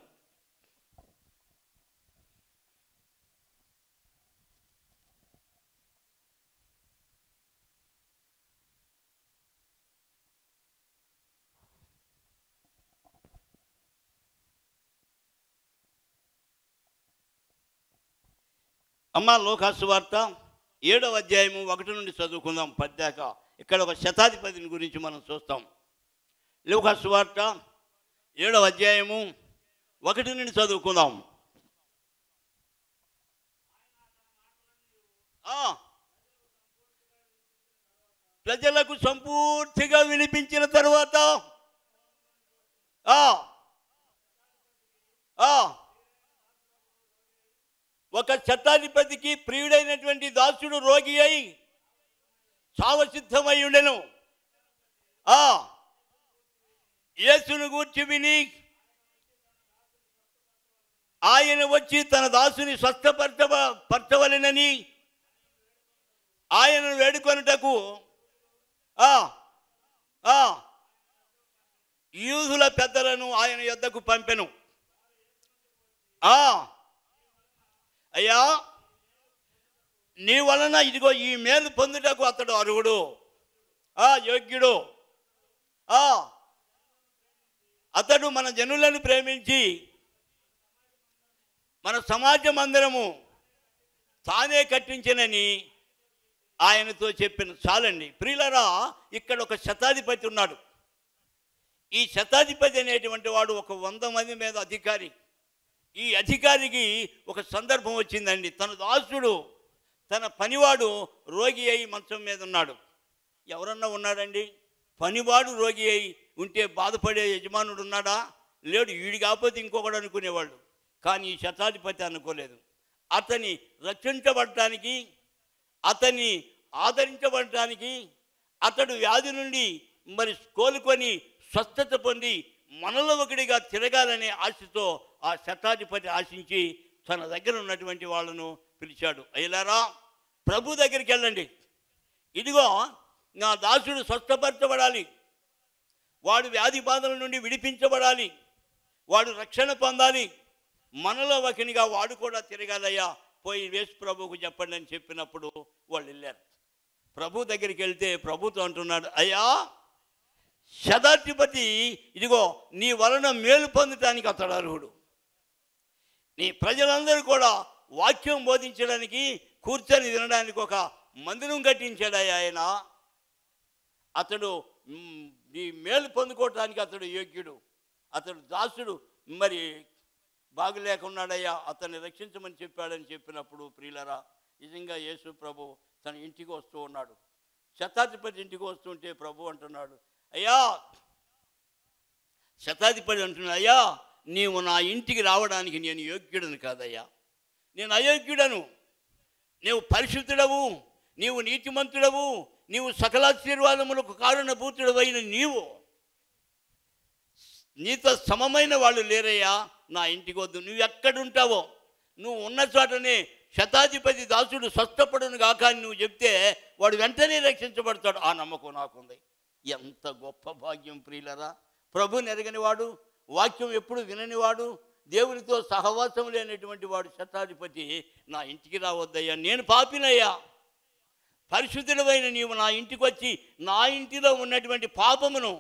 అమ్మ లూకాసు వార్త 7వ అధ్యాయము 1 నుండి చదువుకుందాం 10 దాకా. ఇక్కడ ఒక శతాధిపతిని గురించి మనం చూస్తాం. లూకాసు వార్త 7వ అధ్యాయము 1 నుండి చదువుకుందాం. ప్రజలకు సంపూర్తిగా వినిపించిన తర్వాత ఒక శతాధిపతికి ప్రియుడైనటువంటి దాసుడు రోగి అయి సావసిద్ధమై ఉండెను. యేసును గూర్చి విని ఆయన వచ్చి తన దాసుని స్వస్థపరచవలెనని ఆయనను వేడుకొనుటకు యూదుల పెద్దలను ఆయన యొద్దకు పంపెను. అయ్యా, నీ వలన ఇదిగో ఈ మేలు పొందుటకు అతడు అర్హుడు, యోగ్యుడు. అతడు మన జనులను ప్రేమించి మన సమాజం అందరము తానే కట్టించనని ఆయనతో చెప్పిన. చాలండి ప్రియులరా, ఇక్కడ ఒక శతాధిపతి ఉన్నాడు. ఈ శతాధిపతి అనేటువంటి వాడు ఒక 100 మంది మీద అధికారి. ఈ అధికారికి ఒక సందర్భం వచ్చిందండి. తన దాసుడు, తన పనివాడు రోగి అయి మంచం మీద ఉన్నాడు. ఎవరన్నా ఉన్నాడండి? పనివాడు రోగి అయి ఉంటే బాధపడే యజమానుడు ఉన్నాడా? లేడు. వీడి కాకపోతే ఇంకొకడు అనుకునేవాళ్ళు. కానీ ఈ శతాధిపతి అనుకోలేదు. అతని రక్షించబడటానికి, అతన్ని ఆదరించబడటానికి, అతడు వ్యాధి నుండి మరి కోలుకొని స్వస్థత పొంది మనలో ఒకడిగా తిరగాలనే ఆశతో ఆ శతాధిపతి ఆశించి తన దగ్గర ఉన్నటువంటి వాళ్ళను పిలిచాడు. అయ్యలారా, ప్రభు దగ్గరికి వెళ్ళండి. ఇదిగో నా దాసుడు స్వస్థపరచబడాలి, వాడు వ్యాధి బాధల నుండి విడిపించబడాలి, వాడు రక్షణ పొందాలి, మనలో ఒకనిగా వాడు కూడా తిరగాలయ్యా, పోయి యేసు ప్రభువుకు చెప్పండి అని చెప్పినప్పుడు వాళ్ళు వెళ్ళారు. ప్రభు దగ్గరికి వెళ్తే ప్రభుతో అంటున్నాడు, అయ్యా శతాధిపతి ఇదిగో నీ వలన మేలు పొందటానికి అతడు అర్హుడు. నీ ప్రజలందరూ కూడా వాక్యం బోధించడానికి కూర్చొని వినడానికి ఒక మందిరం కట్టించాడయ్యా ఆయన. అతడు నీ మేలు పొందుకోవటానికి అతడు యోగ్యుడు, అతడు దాసుడు, మరి బాగులేకున్నాడయ్యా, అతన్ని రక్షించమని చెప్పాడని చెప్పినప్పుడు ప్రియులరా, నిజంగా యేసు ప్రభు తన ఇంటికి వస్తూ ఉన్నాడు. శతాధిపతి ఇంటికి వస్తుంటే ప్రభు అంటున్నాడు, అయ్యా శతాధిపతి అంటున్నాడు, అయ్యా నీవు నా ఇంటికి రావడానికి నేను యోగ్యుడను కాదయ్యా, నేను అయోగ్యుడను. నీవు పరిశుద్ధుడవు, నీవు నీతిమంతుడవు, నీవు సకలాశీర్వాదములకు కారణభూతుడవైన నీవు, నీతో సమమైన వాళ్ళు లేరయ్యా, నా ఇంటికి వద్దు. నువ్వు ఎక్కడుంటావో నువ్వు ఉన్న చోటనే శతాధిపతి దాసుడు స్వస్థపడును గాక అని నువ్వు చెప్తే వాడు వెంటనే రక్షించబడతాడు. ఆ నమ్మకం నాకుంది. ఎంత గొప్ప భాగ్యం ప్రియులరా! ప్రభుని ఎరగనివాడు, వాక్యం ఎప్పుడు విననివాడు, దేవునితో సహవాసం లేనటువంటి వాడు శతాధిపతి నా ఇంటికి రావద్దయ్యా, నేను పాపినయ్యా, పరిశుద్ధుడవైన నీవు నా ఇంటికి వచ్చి నా ఇంటిలో ఉన్నటువంటి పాపమును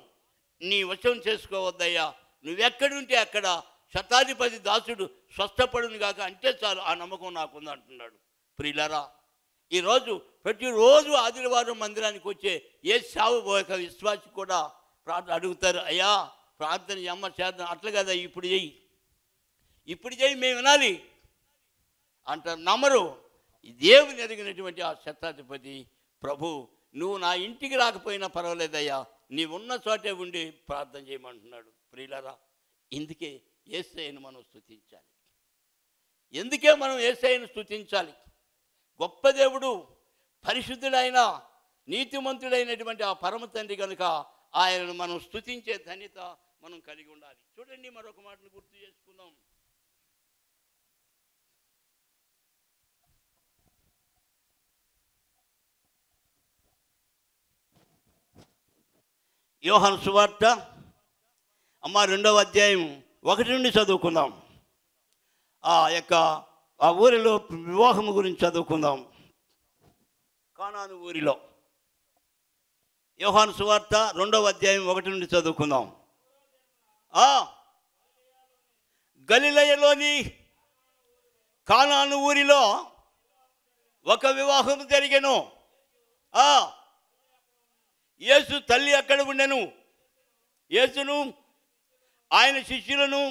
నీ వశం చేసుకోవద్దయ్యా, నువ్వెక్కడుంటే అక్కడ శతాధిపతి దాసుడు స్వస్థపడును గాక అంటే చాలు, ఆ నమ్మకం నాకుంది అంటున్నాడు. ప్రియులరా, ఈరోజు ప్రతిరోజు ఆదివారం మందిరానికి వచ్చే ఏ సేవక విశ్వాసి కూడా ప్రార్థన అడుగుతారు, అయ్యా ప్రార్థన అమ్మ చేద్దాం, అట్లా కదా ఇప్పుడు చెయ్యి, ఇప్పుడు చెయ్యి, మేము వినాలి అంటారు. నమ్మరు. దేవుని ఎరిగినటువంటి ఆ శతాధిపతి ప్రభు నువ్వు నా ఇంటికి రాకపోయినా పర్వాలేదయ్యా, నీవున్న చోటే ఉండి ప్రార్థన చేయమంటున్నాడు. ప్రియులరా, ఇందుకే యేసయ్యను మనం స్తుతించాలి. ఎందుకే మనం యేసయ్యను స్తుతించాలి? గొప్ప దేవుడు, పరిశుద్ధుడైన నీతిమంతుడైనటువంటి ఆ పరమ తండ్రి కనుక ఆయనను మనం స్తుతించే ధన్యత మనం కలిగి ఉండాలి. చూడండి, మరొక మాటను గుర్తు చేసుకుందాం. యోహాను సువార్త 2వ అధ్యాయం 1 నుండి చదువుకుందాం. ఆ ఊరిలో వివాహం గురించి చదువుకుందాం. కానాను ఊరిలో యోహాను సువార్త 2వ అధ్యాయం 1 నుండి చదువుకుందాం. గలిలయలోని కానాను ఊరిలో ఒక వివాహం జరిగెను. యేసు తల్లి అక్కడ ఉండెను. యేసును ఆయన శిష్యులను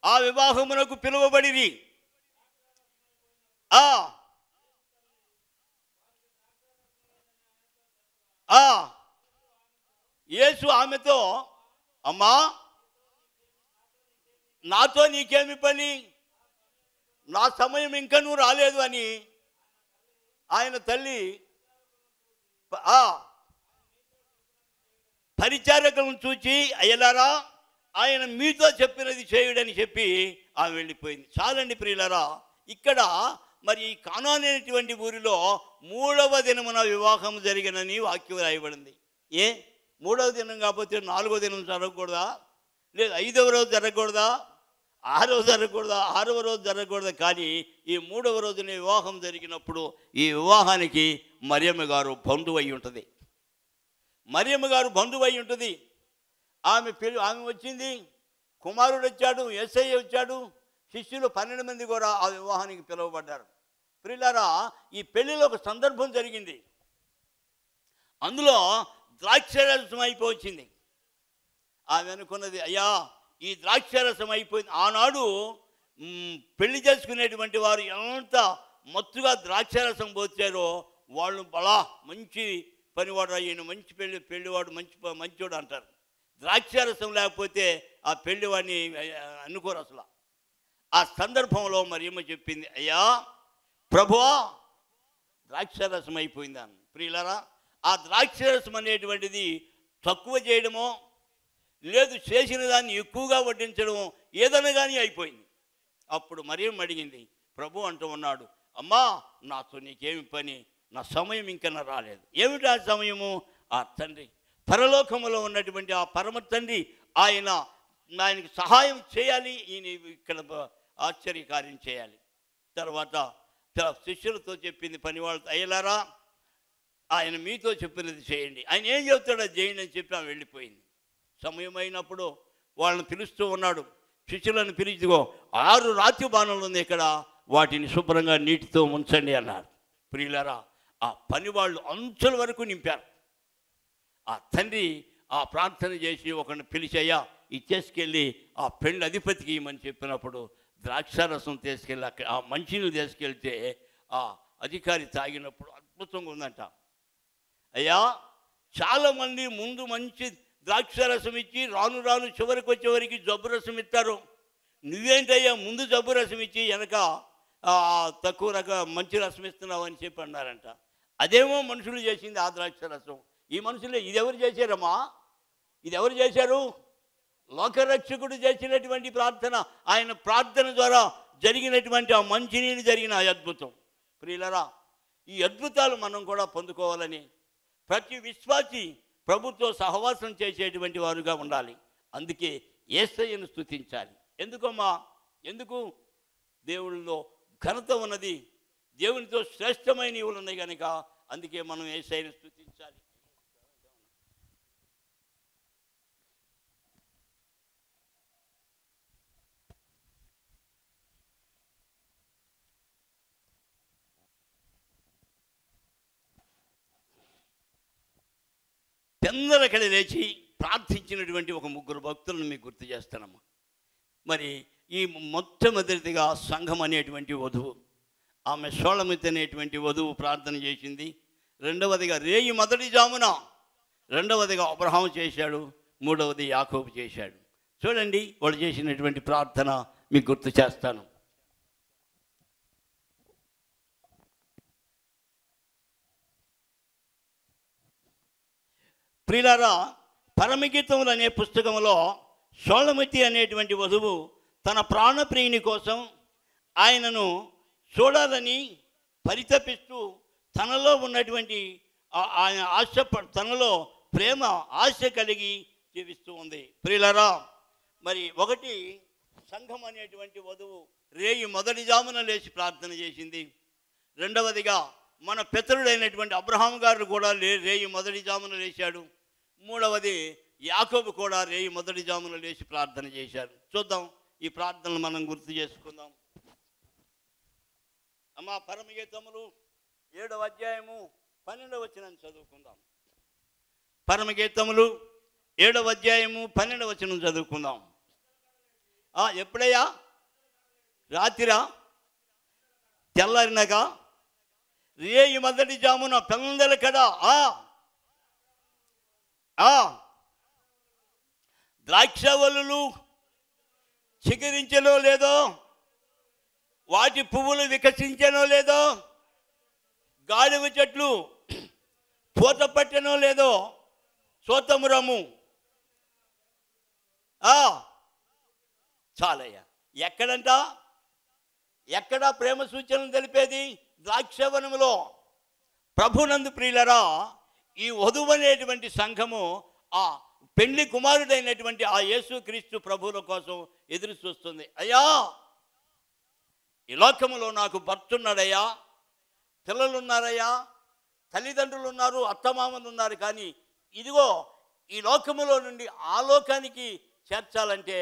ఆ వివాహమునకు పిలువబడిరి. యేసు ఆమెతో, అమ్మా నాతో నీకేమి పని, నా సమయం ఇంకా నువ్వు రాలేదు అని ఆయన తల్లి పరిచారకులను చూచి, అయ్యలారా ఆయన మీతో చెప్పినది చేయుడని చెప్పి ఆమె వెళ్ళిపోయింది. చాలండి ప్రియులరా, ఇక్కడ మరి ఈ కానాను అనేటువంటి ఊరిలో 3వ దినమున వివాహం జరిగినని వాక్యం రాయబడింది. 3వ దినం కాకపోతే 4వ దినం జరగకూడదా? లేదు 5వ రోజు జరగకూడదా? 6వ జరగకూడదా? 6వ రోజు జరగకూడదా? కానీ ఈ 3వ రోజున వివాహం జరిగినప్పుడు ఈ వివాహానికి మరియమ్మ గారు బంధువు అయి ఉంటుంది. మరియమ్మ గారు బంధువు అయి ఉంటుంది. ఆమె వచ్చింది, కుమారుడు వచ్చాడు, యేసయ్య వచ్చాడు, శిష్యులు 12 మంది కూడా ఆ వివాహానికి పిలువబడ్డారు. ప్రియులారా, ఈ పెళ్లిలో ఒక సందర్భం జరిగింది. అందులో ద్రాక్షరసం అయిపోయింది. ఆమె అనుకున్నది, అయ్యా ఈ ద్రాక్షరసం అయిపోయింది. ఆనాడు పెళ్లి చేసుకునేటువంటి వారు ఎంత మత్తుగా ద్రాక్షరసం పోచారో వాళ్ళు బలా మంచి పనివాడు, ఈయన మంచి పెళ్లివాడు మంచోడు అంటారు. ద్రాక్షరసం లేకపోతే ఆ పెళ్లివాడిని అనుకోరు అసలు. ఆ సందర్భంలో మరియమ్మ చెప్పింది, అయ్యా ప్రభువా ద్రాక్షరసం అయిపోయింది అని. ప్రియులారా, ఆ ద్రాక్షరసం అనేటువంటిది తక్కువ చేయడమో లేదు చేసిన దాన్ని ఎక్కువగా వడ్డించడమో ఏదైనా కానీ అయిపోయింది. అప్పుడు మరియమ్మ అడిగింది, ప్రభు అంటూ ఉన్నాడు, అమ్మా నాతో నీకేమి పని, నా సమయం ఇంకా రాలేదు. ఏమిటి ఆ సమయము? ఆ తండ్రి పరలోకములో ఉన్నటువంటి ఆ పరమ తండ్రి ఆయనకి సహాయం చేయాలి, ఈయన ఇక్కడ ఆశ్చర్యకార్యం చేయాలి. తర్వాత శిష్యులతో చెప్పింది పనివాళ్ళతో, అయ్యలారా ఆయన మీతో చెప్పినది చేయండి, ఆయన ఏం చెప్తాడో చేయండి అని చెప్పి ఆమె వెళ్ళిపోయింది. సమయం అయినప్పుడు వాళ్ళని పిలుస్తూ ఉన్నాడు. శిష్యులను పిలిచిగో 6 రాతి బాణలు ఉంది ఇక్కడ, వాటిని శుభ్రంగా నీటితో ఉంచండి అన్నారు. ప్రియులారా, ఆ పని వాళ్ళు అంచుల వరకు నింపారు. ఆ తండ్రి ఆ ప్రార్థన చేసి ఒకరిని పిలిచయ్యా ఇది తీసుకెళ్ళి ఆ పెళ్ళి అధిపతికి ఇవ్వమని చెప్పినప్పుడు ద్రాక్షారసం తీసుకెళ్ళి అక్కడ ఆ మంచినీళ్ళు తీసుకెళ్తే ఆ అధికారి తాగినప్పుడు అద్భుతంగా ఉందంట. అయ్యా చాలామంది ముందు మంచి ద్రాక్షారసం ఇచ్చి రాను రాను చివరికి వచ్చేవరకు జబ్బు రసం ఇస్తారు, నువ్వేంటయ్యా ముందు జబ్బు రసం ఇచ్చి వెనక తక్కువ మంచి రసం ఇస్తున్నావు అని చెప్పి అన్నారంట. అదేమో మనుషులు చేసింది ఆ ద్రాక్షారసం. ఈ మనుషులే ఇది ఎవరు చేశారమ్మా? ఇది ఎవరు చేశారు? లోకరక్షకుడు చేసినటువంటి ప్రార్థన, ఆయన ప్రార్థన ద్వారా జరిగినటువంటి ఆ మంచినీళ్ళు జరిగిన ఆ అద్భుతం. ప్రియులరా, ఈ అద్భుతాలు మనం కూడా పొందుకోవాలని ప్రతి విశ్వాసి ప్రభుత్వ సహవాసం చేసేటువంటి వారుగా ఉండాలి. అందుకే యేసయ్యను స్తుతించాలి. ఎందుకమ్మా? ఎందుకు? దేవునిలో ఘనత ఉన్నది, దేవునితో శ్రేష్టమైన ఇవులు ఉన్నాయి కనుక అందుకే మనం యేసయ్యను స్తుతించాలి. పెందలకడ లేచి ప్రార్థించినటువంటి ఒక 3 భక్తులను మీకు గుర్తు చేస్తానమ్మా. మరి ఈ మొట్టమొదటిగా సంఘం అనేటువంటి వధువు, ఆమె షోళమితి అనేటువంటి వధువు ప్రార్థన చేసింది. రెండవదిగా రేయి మొదటి జామున, రెండవదిగా అబ్రహాము చేశాడు, మూడవది యాకోబు చేశాడు. చూడండి వాళ్ళు చేసినటువంటి ప్రార్థన మీకు గుర్తు చేస్తాను. ప్రియులారా, పరమగీతములు అనే పుస్తకంలో షోళమితి అనేటువంటి వధువు తన ప్రాణప్రియుని కోసం ఆయనను చూడాలని పరితపిస్తూ తనలో ఉన్నటువంటి ఆయన తనలో ప్రేమ ఆశ కలిగి జీవిస్తూ ఉంది. ప్రియులారా, మరి ఒకటి సంఘం అనేటువంటి వధువు రేయి మొదటి జామున లేచి ప్రార్థన చేసింది. రెండవదిగా మన పితరుడైనటువంటి అబ్రహాం గారు కూడా రేయి మొదటి జామున లేచాడు. మూడవది యాకోబు కూడా రేయి మొదటి జామున లేచి ప్రార్థన చేశారు. చూద్దాం, ఈ ప్రార్థనలు మనం గుర్తు చేసుకుందాం. అమ్మా, పరమగీతములు 7వ అధ్యాయము 12వ వచనం చదువుకుందాం. పరమగీతములు 7వ అధ్యాయము 12వ వచనం చదువుకుందాం. ఎప్పుడయ్యా? రాత్రిరా? తెల్లారినాక? రేయి మొదటి జామున పెందల కదా ద్రాక్షవల్లులు చిగురించెనో లేదో, వాటి పువ్వులు వికసించెనో లేదో, గాడివ చెట్లు పూత పట్టెనో లేదో, సోతమురము చాలయ్యా. ఎక్కడంట? ఎక్కడ ప్రేమ సూచనలు తెలిపేది? ద్రాక్షవనములో. ప్రభునందు ప్రియులరా, ఈ వధువు అనేటువంటి సంఘము ఆ పెళ్లి కుమారుడైనటువంటి ఆ యేసుక్రీస్తు ప్రభువుల కోసం ఎదురు చూస్తుంది. అయ్యా, ఈ లోకములో నాకు భర్త ఉన్నాడయ్యా, పిల్లలున్నారయ్యా, తల్లిదండ్రులు ఉన్నారు, అత్తమామలు ఉన్నారు, కానీ ఇదిగో ఈ లోకములో నుండి ఆ లోకానికి చేర్చాలంటే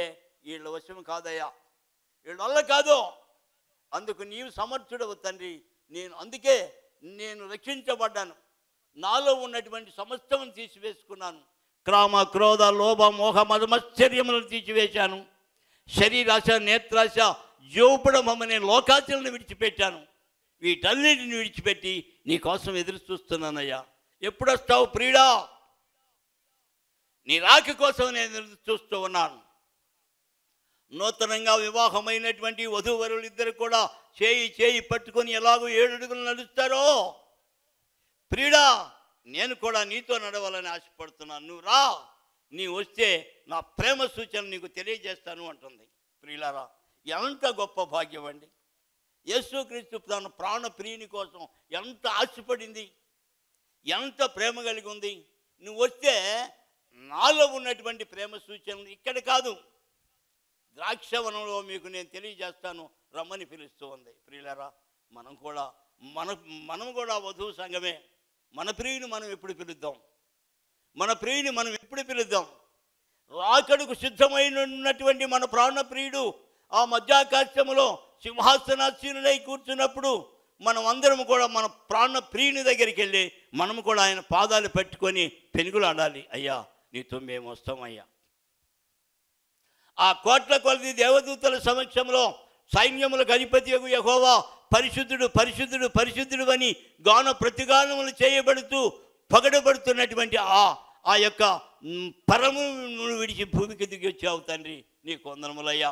వీళ్ళ వశం కాదయ్యా, వీళ్ళ వల్ల కాదు. అందుకు నీవు సమర్థుడవు తండ్రి. అందుకే నేను రక్షించబడ్డాను. నాలో ఉన్నటువంటి సమస్తము తీసివేసుకున్నాను. క్రామ, క్రోధ, లోభ, మోహ, మదమశ్చర్యములను తీసివేశాను. శరీరాశ, నేత్రాశ, జోపుడమనే లోకాచలను విడిచిపెట్టాను. వీటన్నిటిని విడిచిపెట్టి నీ కోసం ఎదురు చూస్తున్నానయ్యా. ఎప్పుడు వస్తావు ప్రియుడా? నీ రాక కోసం నేను ఎదురు చూస్తూ ఉన్నాను. నూతనంగా వివాహమైనటువంటి వధూవరులు ఇద్దరు కూడా చేయి పట్టుకొని ఎలాగో 7 అడుగులు నడుస్తారో, ప్రియుడా నేను కూడా నీతో నడవాలని ఆశపడుతున్నాను. నువ్వు రా, నీ వస్తే నా ప్రేమ సూచన నీకు తెలియజేస్తాను అంటుంది. ప్రియులారా, ఎంత గొప్ప భాగ్యం అండి, యేసుక్రీస్తు తన ప్రాణ ప్రియుని కోసం ఎంత ఆశపడింది, ఎంత ప్రేమ కలిగి ఉంది. నువ్వు వస్తే నాలో ఉన్నటువంటి ప్రేమ సూచనలు ఇక్కడ కాదు, ద్రాక్షవనంలో మీకు నేను తెలియజేస్తాను రమ్మని పిలుస్తూ ఉంది. ప్రియులారా, మనం కూడా వధువు సంఘమే. మన ప్రియుని మనం ఎప్పుడు పిలుద్దాం? మన ప్రియుని మనం ఎప్పుడు పిలుద్దాం? రాకడకు సిద్ధమైనటువంటి మన ప్రాణ ప్రియుడు ఆ మధ్యాకాశములో సింహాసనాసీనుడై కూర్చున్నప్పుడు మనం అందరం కూడా మన ప్రాణ ప్రియుని దగ్గరికి వెళ్ళి మనము కూడా ఆయన పాదాలు పెట్టుకొని పెనుగులాడాలి. అయ్యా నీతో మేము వస్తామయ్యా. ఆ కోట్ల కొలది దేవదూతల సమక్షంలో సైన్యములకు అధిపతి యెహోవా పరిశుద్ధుడు పరిశుద్ధుడు పరిశుద్ధుడు అని గాన ప్రతిగానములు చేయబడుతూ పొగడబడుతున్నటువంటి ఆ యొక్క పరమును విడిచి భూమికి దిగి వచ్చావు తండ్రి, నీకు వందనములయ్యా.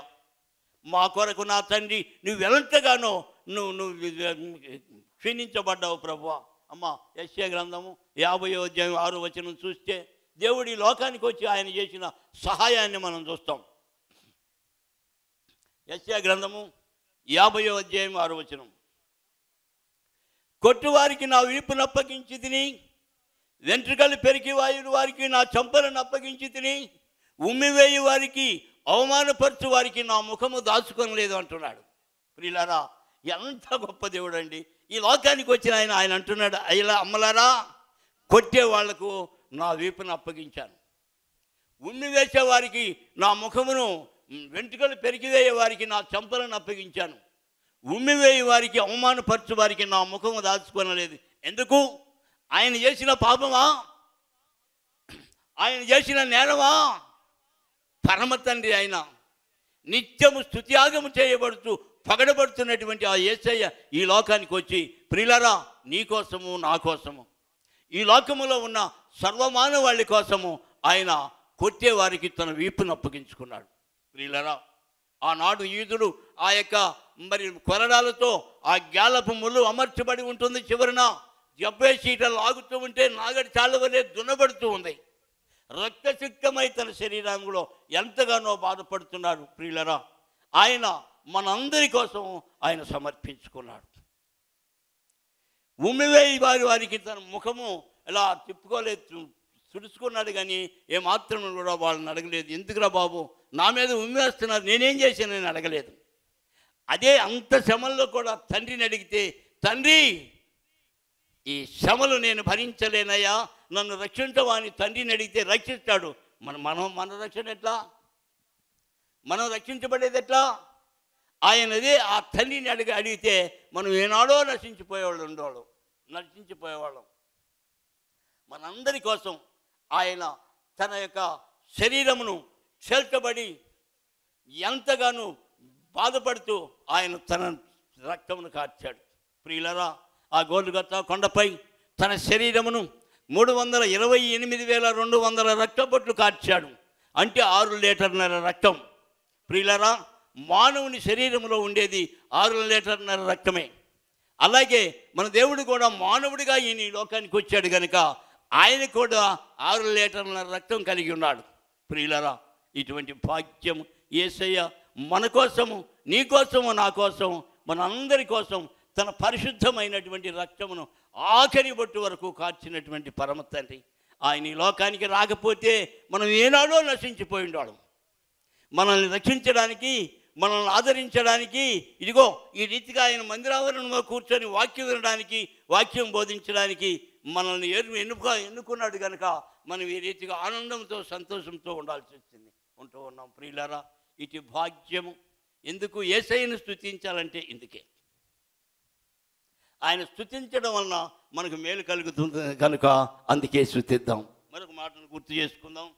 మా కొరకు నా తండ్రి నువ్వెంతగానో నువ్వు క్షీణించబడ్డావు ప్రభువా. అమ్మ, యెషయా గ్రంథము 50వ అధ్యాయం 6వ వచనం చూస్తే దేవుడి లోకానికి వచ్చి ఆయన చేసిన సహాయాన్ని మనం చూస్తాం. యెషయా గ్రంథము 50వ అధ్యాయం 6వ వచనం. కొట్టువారికి నా వీపును అప్పగించి తిని, వెంట్రుకలు పెరికి వాయుడు వారికి నా చెంపలను అప్పగించి తిని, ఉమ్మివేయి వారికి అవమానపరచు వారికి నా ముఖము దాచుకొనలేదు అంటున్నాడు. ప్రియులారా, ఎంత గొప్ప దేవుడు అండి. ఈ లోకానికి వచ్చిన ఆయన అంటున్నాడు, అయ్యలా అమ్మలారా, కొట్టే వాళ్లకు నా వీపును అప్పగించాను, ఉమ్మి వేసే వారికి నా ముఖమును, వెంట్రుకలు పెరిగివేయ వారికి నా చెంపలను అప్పగించాను, ఉమ్మివేయి వారికి అవమానపరచు వారికి నా ముఖము దాచుకొనలేదు. ఎందుకు? ఆయన చేసిన పాపమా? ఆయన చేసిన నేరమా? పరమ తండ్రి ఆయన నిత్యము స్తుత్యాగము చేయబడుతూ పగడబడుతున్నటువంటి ఆ యేసయ్య ఈ లోకానికి వచ్చి, ప్రియులారా, నీ కోసము నా కోసము, ఈ లోకములో ఉన్న సర్వమానవాళ్ళ కోసము ఆయన కొట్టే వారికి తన వీపును అప్పగించుకున్నాడు. ప్రియులారా, ఆనాడు యూదుడు ఆ యొక్క కొరడాలతో ఆ గ్యాలపు ముళ్ళు అమర్చబడి ఉంటుంది. చివరిన జబ్బే చీటలు లాగుతూ ఉంటే నాగడి చాళ్ళ వలె దున్నబడుతూ ఉంది. రక్తసిక్తమై తన శరీరంలో ఎంతగానో బాధపడుతున్నాడు. ప్రియులరా, ఆయన మనందరి కోసం ఆయన సమర్పించుకున్నాడు. ఉమ్మివేయి వారికి తన ముఖము ఇలా తిప్పుకోలేదు, తుడుచుకున్నాడు. కానీ ఏమాత్రం కూడా వాళ్ళని అడగలేదు. ఎందుకురా బాబు నా మీద ఉమ్మేస్తున్నారు, నేనేం చేశానని అడగలేదు. అదే అంత శ్రమల్లో కూడా తండ్రిని అడిగితే, తండ్రి ఈ శ్రమలు నేను భరించలేనయ్యా, నన్ను రక్షించవని తండ్రిని అడిగితే రక్షిస్తాడు. మన రక్షణ ఎట్లా? మనం రక్షించబడేది ఎట్లా? ఆయనదే ఆ తండ్రిని అడిగితే మనం ఏనాడో నశించిపోయేవాళ్ళం. మనందరి కోసం ఆయన తన యొక్క శరీరమును చేల్చబడి ఎంతగానో బాధపడుతూ ఆయన తన రక్తమును కార్చాడు. ప్రియులరా, ఆ గోల్గొతా కొండపై తన శరీరమును 328,200 రక్తబొట్లు కార్చాడు. అంటే 6 లీటర్ల రక్తం. ప్రియులరా, మానవుని శరీరంలో ఉండేది 6 లీటర్ల రక్తమే. అలాగే మన దేవుడు కూడా మానవుడిగా ఈయన ఈ లోకానికి వచ్చాడు కనుక ఆయన కూడా 6 లీటర్ల రక్తం కలిగి ఉన్నాడు. ప్రియులరా, ఇటువంటి భాగ్యం యేసయ్య మన కోసము, నీ కోసము, నా కోసం, మన అందరి కోసం తన పరిశుద్ధమైనటువంటి రక్తమును ఆఖరి బొట్టు వరకు కార్చినటువంటి పరమ తండ్రి. ఆయన ఈ లోకానికి రాకపోతే మనం ఏనాడో నశించిపోయి ఉండేవాళ్ళం. మనల్ని రక్షించడానికి, మనల్ని ఆదరించడానికి, ఇదిగో ఈ రీతిగా ఆయన మందిరావరణంలో కూర్చొని వాక్యం వినడానికి, వాక్యం బోధించడానికి మనల్ని ఎన్నుకున్నాడు కనుక మనం ఈ రీతిగా ఆనందంతో, సంతోషంతో ఉంటూ ఉన్నాం. ప్రియులారా, ఇటు భాగ్యము. ఎందుకు? యేసయ్యను స్తుతించాలంటే ఇందుకే. ఆయన స్తుతించడం వలన మనకు మేలు కలుగుతుంది కనుక అందుకే స్తుతిద్దాం. మరొక మాటను గుర్తు చేసుకుందాం.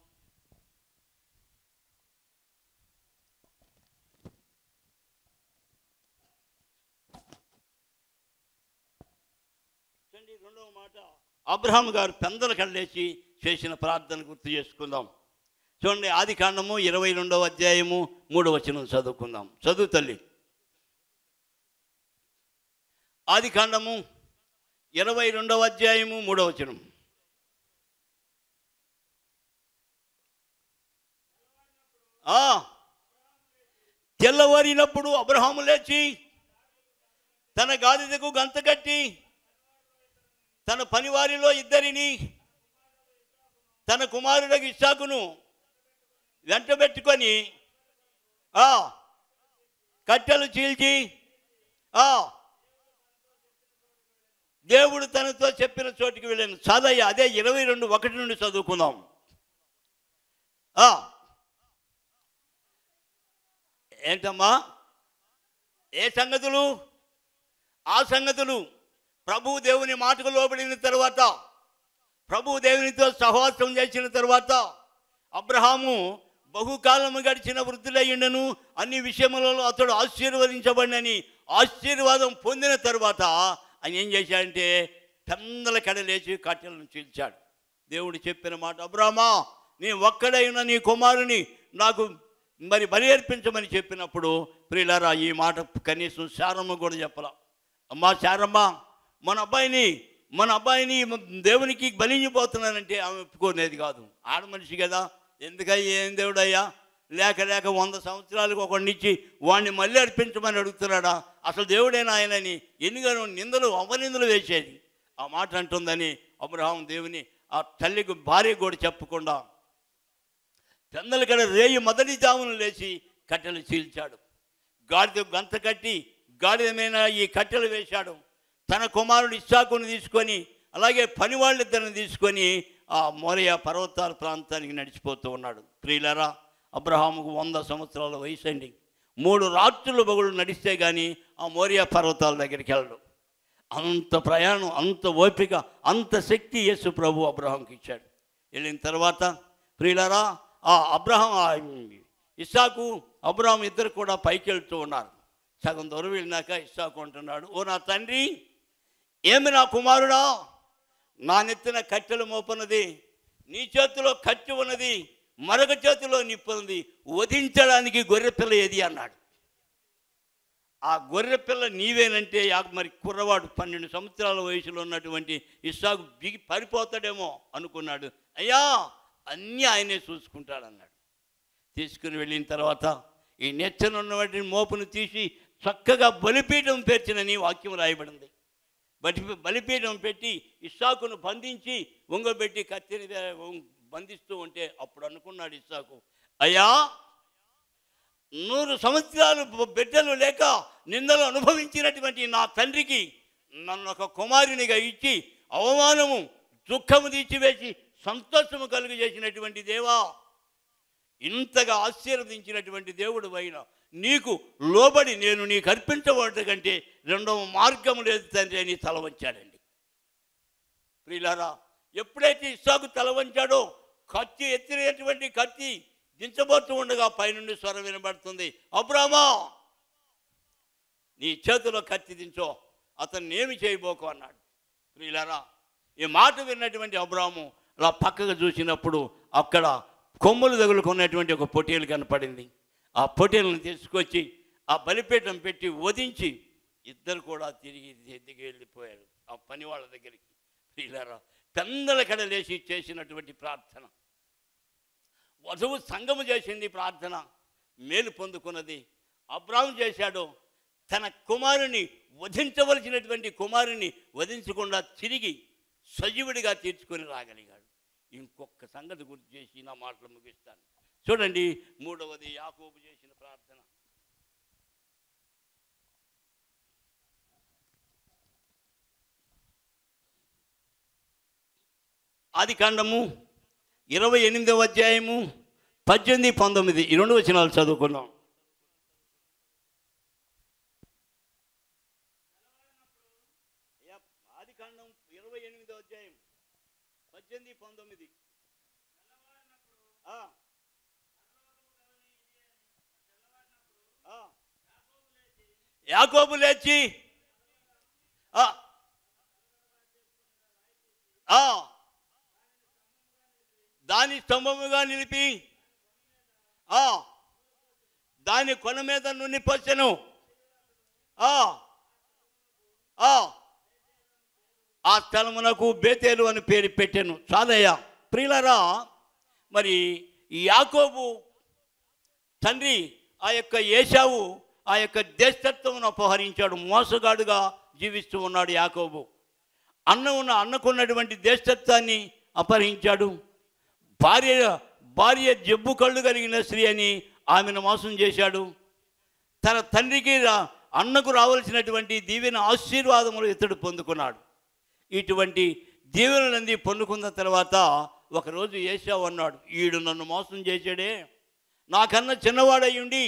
రెండవ మాట, అబ్రహాము గారు పెందల కళ్ళేసి చేసిన ప్రార్థన గుర్తు చేసుకుందాం. చూడండి, ఆదికాండము 22వ అధ్యాయము 3వ వచనం చదువుకుందాం. చదువు తల్లి. ఆదికాండము 22వ అధ్యాయము 3వ వచనం. తెల్లవారినప్పుడు అబ్రహాము లేచి తన గాడిదకు గంత కట్టి తన పనివారిలో ఇద్దరిని తన కుమారుడికి ఇస్సాకును వెంటబెట్టుకొని కట్టెలు చీల్చి దేవుడు తనతో చెప్పిన చోటికి వెళ్ళాను. చదయ్య అదే 22:1 నుండి చదువుకుందాం. ఏంటమ్మా ఏ సంగతులు? ఆ సంగతులు ప్రభు దేవుని మాటకు లోబడిన తర్వాత, ప్రభు దేవునితో సహవాసం చేసిన తర్వాత అబ్రహాము బహుకాలము గడిచిన వృద్ధులయ్యుండెను, అన్ని విషయములలో అతడు ఆశీర్వదించబడినని ఆశీర్వాదం పొందిన తర్వాత ఆయన ఏం చేశాడంటే పెందల కడలేచి కట్టెలను చీల్చాడు. దేవుడు చెప్పిన మాట, అబ్రహామా నీ ఒక్కడైన నీ కుమారుని నాకు మరి బలి అర్పించమని చెప్పినప్పుడు ప్రియులారా ఈ మాట కనీసం శారమ్మ కూడా చెప్పలా. అమ్మా శారమ్మ మన అబ్బాయిని దేవునికి బలించిపోతున్నానంటే ఆమె ఒప్పుకునేది కాదు. ఆడ మనిషి కదా, ఎందుకయ్యా ఏం దేవుడయ్యా లేక 100 సంవత్సరాలకు ఒకడినిచ్చి వాడిని మళ్ళీ అర్పించమని అడుగుతున్నాడా? అసలు దేవుడైనా ఆయనని ఎన్నిగానో నిందలు అవనిందలు వేసేది. ఆ మాట అంటుందని అబ్రహాం దేవుని ఆ తల్లికి భార్య కూడా చెప్పకుండా పెందల కడ రేయి మొదటి జామును లేచి కట్టెలు చీల్చాడు. గాడిద గంత కట్టి గాడిద మీద ఈ కట్టెలు వేశాడు. తన కుమారుడు ఇస్సాకును తీసుకొని అలాగే పనివాళ్ళిద్దరిని తీసుకొని ఆ మోరియా పర్వతాల ప్రాంతానికి నడిచిపోతూ ఉన్నాడు. ప్రియులారా అబ్రహాముకు 100 సంవత్సరాల వయసు అండి. 3 రాత్రులు బగులు నడిస్తే కానీ ఆ మోరియా పర్వతాల దగ్గరికి వెళ్ళడు. అంత ప్రయాణం, అంత ఓపిక, అంత శక్తి యేసు ప్రభు అబ్రహాంకి ఇచ్చాడు. వెళ్ళిన తర్వాత ప్రియులారా ఆ ఇస్సాకు అబ్రహాం ఇద్దరు కూడా పైకి వెళ్తూ ఉన్నారు. సగం దూరం వెళ్ళినాక ఇస్సాకు అంటున్నాడు, ఓ నా తండ్రి, ఏమి నా కుమారుడా, నా నెత్తిన కట్టెలు మోపున్నది, నీ చేతిలో కత్తి ఉన్నది, మరొక చేతిలో నిప్పున్నది, వధించడానికి గొర్రెపిల్ల ఏది అన్నాడు. ఆ గొర్రెపిల్ల నీవేనంటే మరి కుర్రవాడు 12 సంవత్సరాల వయసులో ఉన్నటువంటి ఇస్సాకు దిగి పడిపోతాడేమో అనుకున్నాడు. అయ్యా అన్నీ ఆయనే చూసుకుంటాడన్నాడు. తీసుకుని వెళ్ళిన తర్వాత ఈ నెచ్చనున్నటువంటి మోపును తీసి చక్కగా బలిపీఠం పేర్చినని వాక్యం రాయబడింది. బలిపీఠం పెట్టి ఇస్సాకును బంధించి వంగబెట్టి కత్తిని బంధిస్తూ ఉంటే అప్పుడు అనుకున్నాడు ఇస్సాకు, అయ్యా 100 సంవత్సరాలు బిడ్డలు లేక నిందలు అనుభవించినటువంటి నా తండ్రికి నన్ను ఒక కుమారునిగా ఇచ్చి అవమానము దుఃఖము తీర్చివేసి సంతోషము కలుగు చేసినటువంటి దేవా, ఇంతగా ఆశీర్వదించినటువంటి దేవుడు అయిన నీకు లోబడి నేను నీకు అర్పించబడ్డ కంటే రెండవ మార్గం లేదు తండ్రి అని తల వంచాడండి. ప్రియులారా ఎప్పుడైతే ఇస్సాకు తల వంచాడో కత్తి ఎత్తినటువంటి కత్తి దించబోతూ ఉండగా పైనుండి స్వరం వినబడుతుంది, అబ్రామా నీ చేతిలో కత్తి దించో, అతన్ని ఏమి చేయబోకు అన్నాడు. ప్రియులారా ఈ మాట విన్నటువంటి అబ్రాము అలా పక్కకు చూసినప్పుడు అక్కడ కొమ్ములు తగులుకున్నటువంటి ఒక పొట్టేలు కనపడింది. ఆ పొట్టేలను తీసుకొచ్చి ఆ బలిపీఠం పెట్టి వధించి ఇద్దరు కూడా తిరిగి దిగి వెళ్ళిపోయారు ఆ పని వాళ్ళ దగ్గరికి. ప్రియులారా పెందల కడలేసి చేసినటువంటి ప్రార్థన, వధువు సంగము చేసింది ప్రార్థన, మేలు పొందుకున్నది. అబ్రాము చేశాడు, తన కుమారుని వధించవలసినటువంటి కుమారుని వధించకుండా తిరిగి సజీవుడిగా తీర్చుకొని రాగలిగాడు. ఇంకొక సంగతి గుర్తు చేసి నా మాటలు ముగిస్తాను. చూడండి 3వది యాకోబు చేసిన ప్రార్థన. ఆదికాండము 28వ అధ్యాయము 18, 19 ఈ 2 వచనాలు చదువుకున్నాం. ఆదికాండం 28వ అధ్యాయం 18, 19. యాకోబు లేచి దాని స్తంభముగా నిలిపి దాని కొన మీద నుండి పచ్చను ఆ స్థలమునకు బేతేలు అని పేరు పెట్టాను. చాలయ్యా. ప్రియులారా మరి యాకోబు తండ్రి ఆ యొక్క ఏశావు ఆ యొక్క దేశత్వం అపహరించాడు. మోసగాడుగా జీవిస్తూ ఉన్నాడు యాకోబు. అన్నకున్నటువంటి దేశత్వాన్ని అపహరించాడు. భార్య జబ్బు కళ్ళు కలిగిన స్త్రీ అని ఆమెను మోసం చేశాడు. తన తండ్రికి అన్నకు రావాల్సినటువంటి దీవెన ఆశీర్వాదములు ఇతడు పొందుకున్నాడు. ఇటువంటి దీవెనలన్నీ పొందుకున్న తర్వాత ఒకరోజు ఏశావు అన్నాడు, ఈడు నన్ను మోసం చేశాడే, నాకన్నా చిన్నవాడయ్యుండి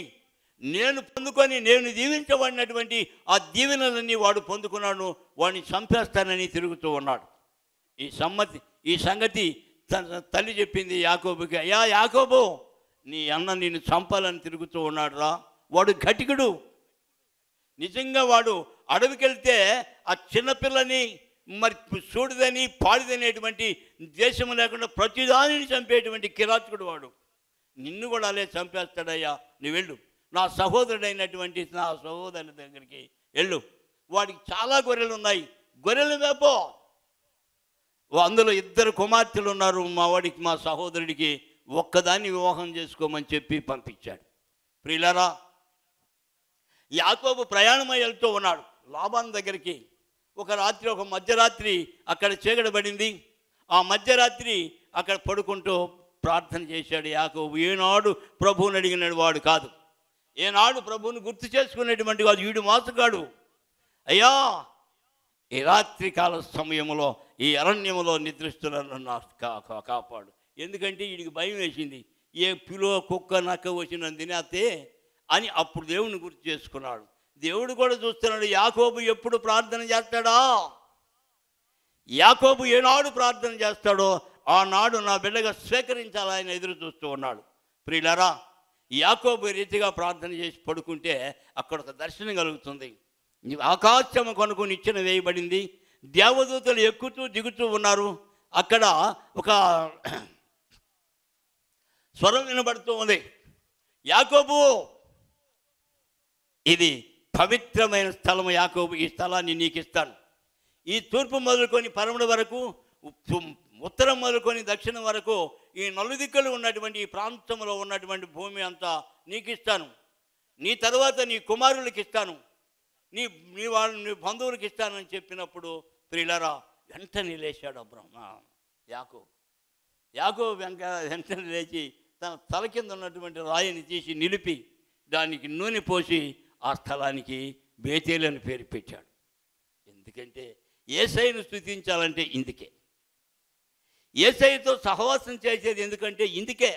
నేను పొందుకొని నేను దీవించబడినటువంటి ఆ దీవెనలన్నీ వాడు పొందుకున్నాను, వాడిని చంపేస్తానని తిరుగుతూ ఉన్నాడు. ఈ సంగతి తల్లి చెప్పింది యాకోబుకి. అయ్యా యాకోబు, నీ అన్న నిన్ను చంపాలని తిరుగుతూ ఉన్నాడు రా, వాడు ఘటికుడు. నిజంగా వాడు అడవికి వెళ్తే ఆ చిన్నపిల్లని మరి సూడిదని పాడిదనేటువంటి దేశం లేకుండా ప్రతిదానిని చంపేటువంటి కిరాతకుడు వాడు. నిన్ను కూడా అలే చంపేస్తాడయ్యా, నువ్వు వెళ్ళు, నా సహోదరుడైనటువంటి నా సహోదరుని దగ్గరికి వెళ్ళు, వాడికి చాలా గొర్రెలు ఉన్నాయి, గొర్రెలు మేపో. అందులో 2 కుమార్తెలు ఉన్నారు, మా సహోదరుడికి ఒక్కదాన్ని వివాహం చేసుకోమని చెప్పి పంపించాడు. ప్రియులారా, యాకోబు ప్రయాణమై వెళ్తూ ఉన్నాడు లాబాను దగ్గరికి. ఒక మధ్యరాత్రి అక్కడ చీకటబడింది. ఆ మధ్యరాత్రి అక్కడ పడుకుంటూ ప్రార్థన చేశాడు యాకోబు. ఏనాడు ప్రభువుని అడిగిన వాడు కాదు, ఏనాడు ప్రభువుని గుర్తు చేసుకునేటువంటి వాడు. వీడు మోసగాడు. అయ్యా, ఈ రాత్రి కాల సమయంలో ఈ అరణ్యంలో నిద్రిస్తున్నాను, నాకు కాపాడు. ఎందుకంటే వీడికి భయం వేసింది, ఏ పిలో కుక్క నక్క వచ్చిన తినేస్తే అని అప్పుడు దేవుని గుర్తు చేసుకున్నాడు. దేవుడు కూడా చూస్తున్నాడు, యాకోబు ఎప్పుడు ప్రార్థన చేస్తాడా, యాకోబు ఏనాడు ప్రార్థన చేస్తాడో ఆనాడు నా బిడ్డగా స్వీకరించాలి ఆయన ఎదురు చూస్తూ ఉన్నాడు. ప్రియులారా, యాకోబు రీతిగా ప్రార్థన చేసి పడుకుంటే అక్కడ ఒక దర్శనం కలుగుతుంది. ఆకాశము కొనుక్కు నిచ్చెన వేయబడింది, దేవదూతలు ఎక్కుతూ దిగుతూ ఉన్నారు. అక్కడ ఒక స్వరం వినబడుతూ ఉంది, యాకోబు, ఇది పవిత్రమైన స్థలము యాకోబు, ఈ స్థలాన్ని నీకు ఇస్తాను. ఈ తూర్పు మొదలుకొని పరమణ వరకు, ఉత్తరం మొదలుకొని దక్షిణం వరకు ఈ నలుదిక్కులు ఉన్నటువంటి ఈ ప్రాంతంలో ఉన్నటువంటి భూమి అంతా నీకు ఇస్తాను. నీ తర్వాత నీ కుమారులకి ఇస్తాను, నీ బంధువులకి ఇస్తానని చెప్పినప్పుడు ప్రియులారా వెంటనే లేచాడు యాకోబు వెంటనే లేచి తన తల కింద ఉన్నటువంటి రాయిని తీసి నిలిపి దానికి నూనె పోసి ఆ స్థలానికి బేతేలు అని పేరు పెట్టాడు. ఎందుకంటే యేసయ్యను స్తుతించాలంటే ఇందుకే, యేసయ్యతో సహవాసం చేసేది ఎందుకంటే ఇందుకే.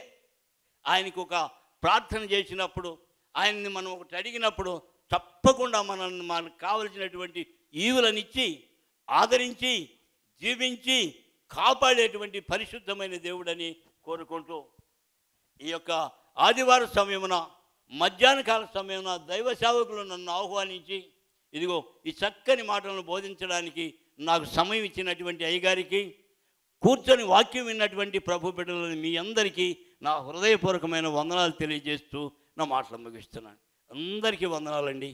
ఆయనకు ఒక ప్రార్థన చేసినప్పుడు, ఆయన్ని మనం ఒకటి అడిగినప్పుడు తప్పకుండా మనకు కావలసినటువంటి ఈవులనిచ్చి ఆదరించి జీవించి కాపాడేటువంటి పరిశుద్ధమైన దేవుడని కోరుకుంటూ ఈ యొక్క ఆదివార సమయమున మధ్యాహ్న కాల సమయమున దైవ సేవకులు నన్ను ఆహ్వానించి ఇదిగో ఈ చక్కని మాటలను బోధించడానికి నాకు సమయం ఇచ్చినటువంటి అయ్యగారికి, కూర్చొని వాక్యం విన్నటువంటి ప్రభు బిడ్డలని మీ అందరికీ నా హృదయపూర్వకమైన వందనాలు తెలియజేస్తూ నా మాటలు ముగిస్తున్నాను. అందరికీ వందనాలండి.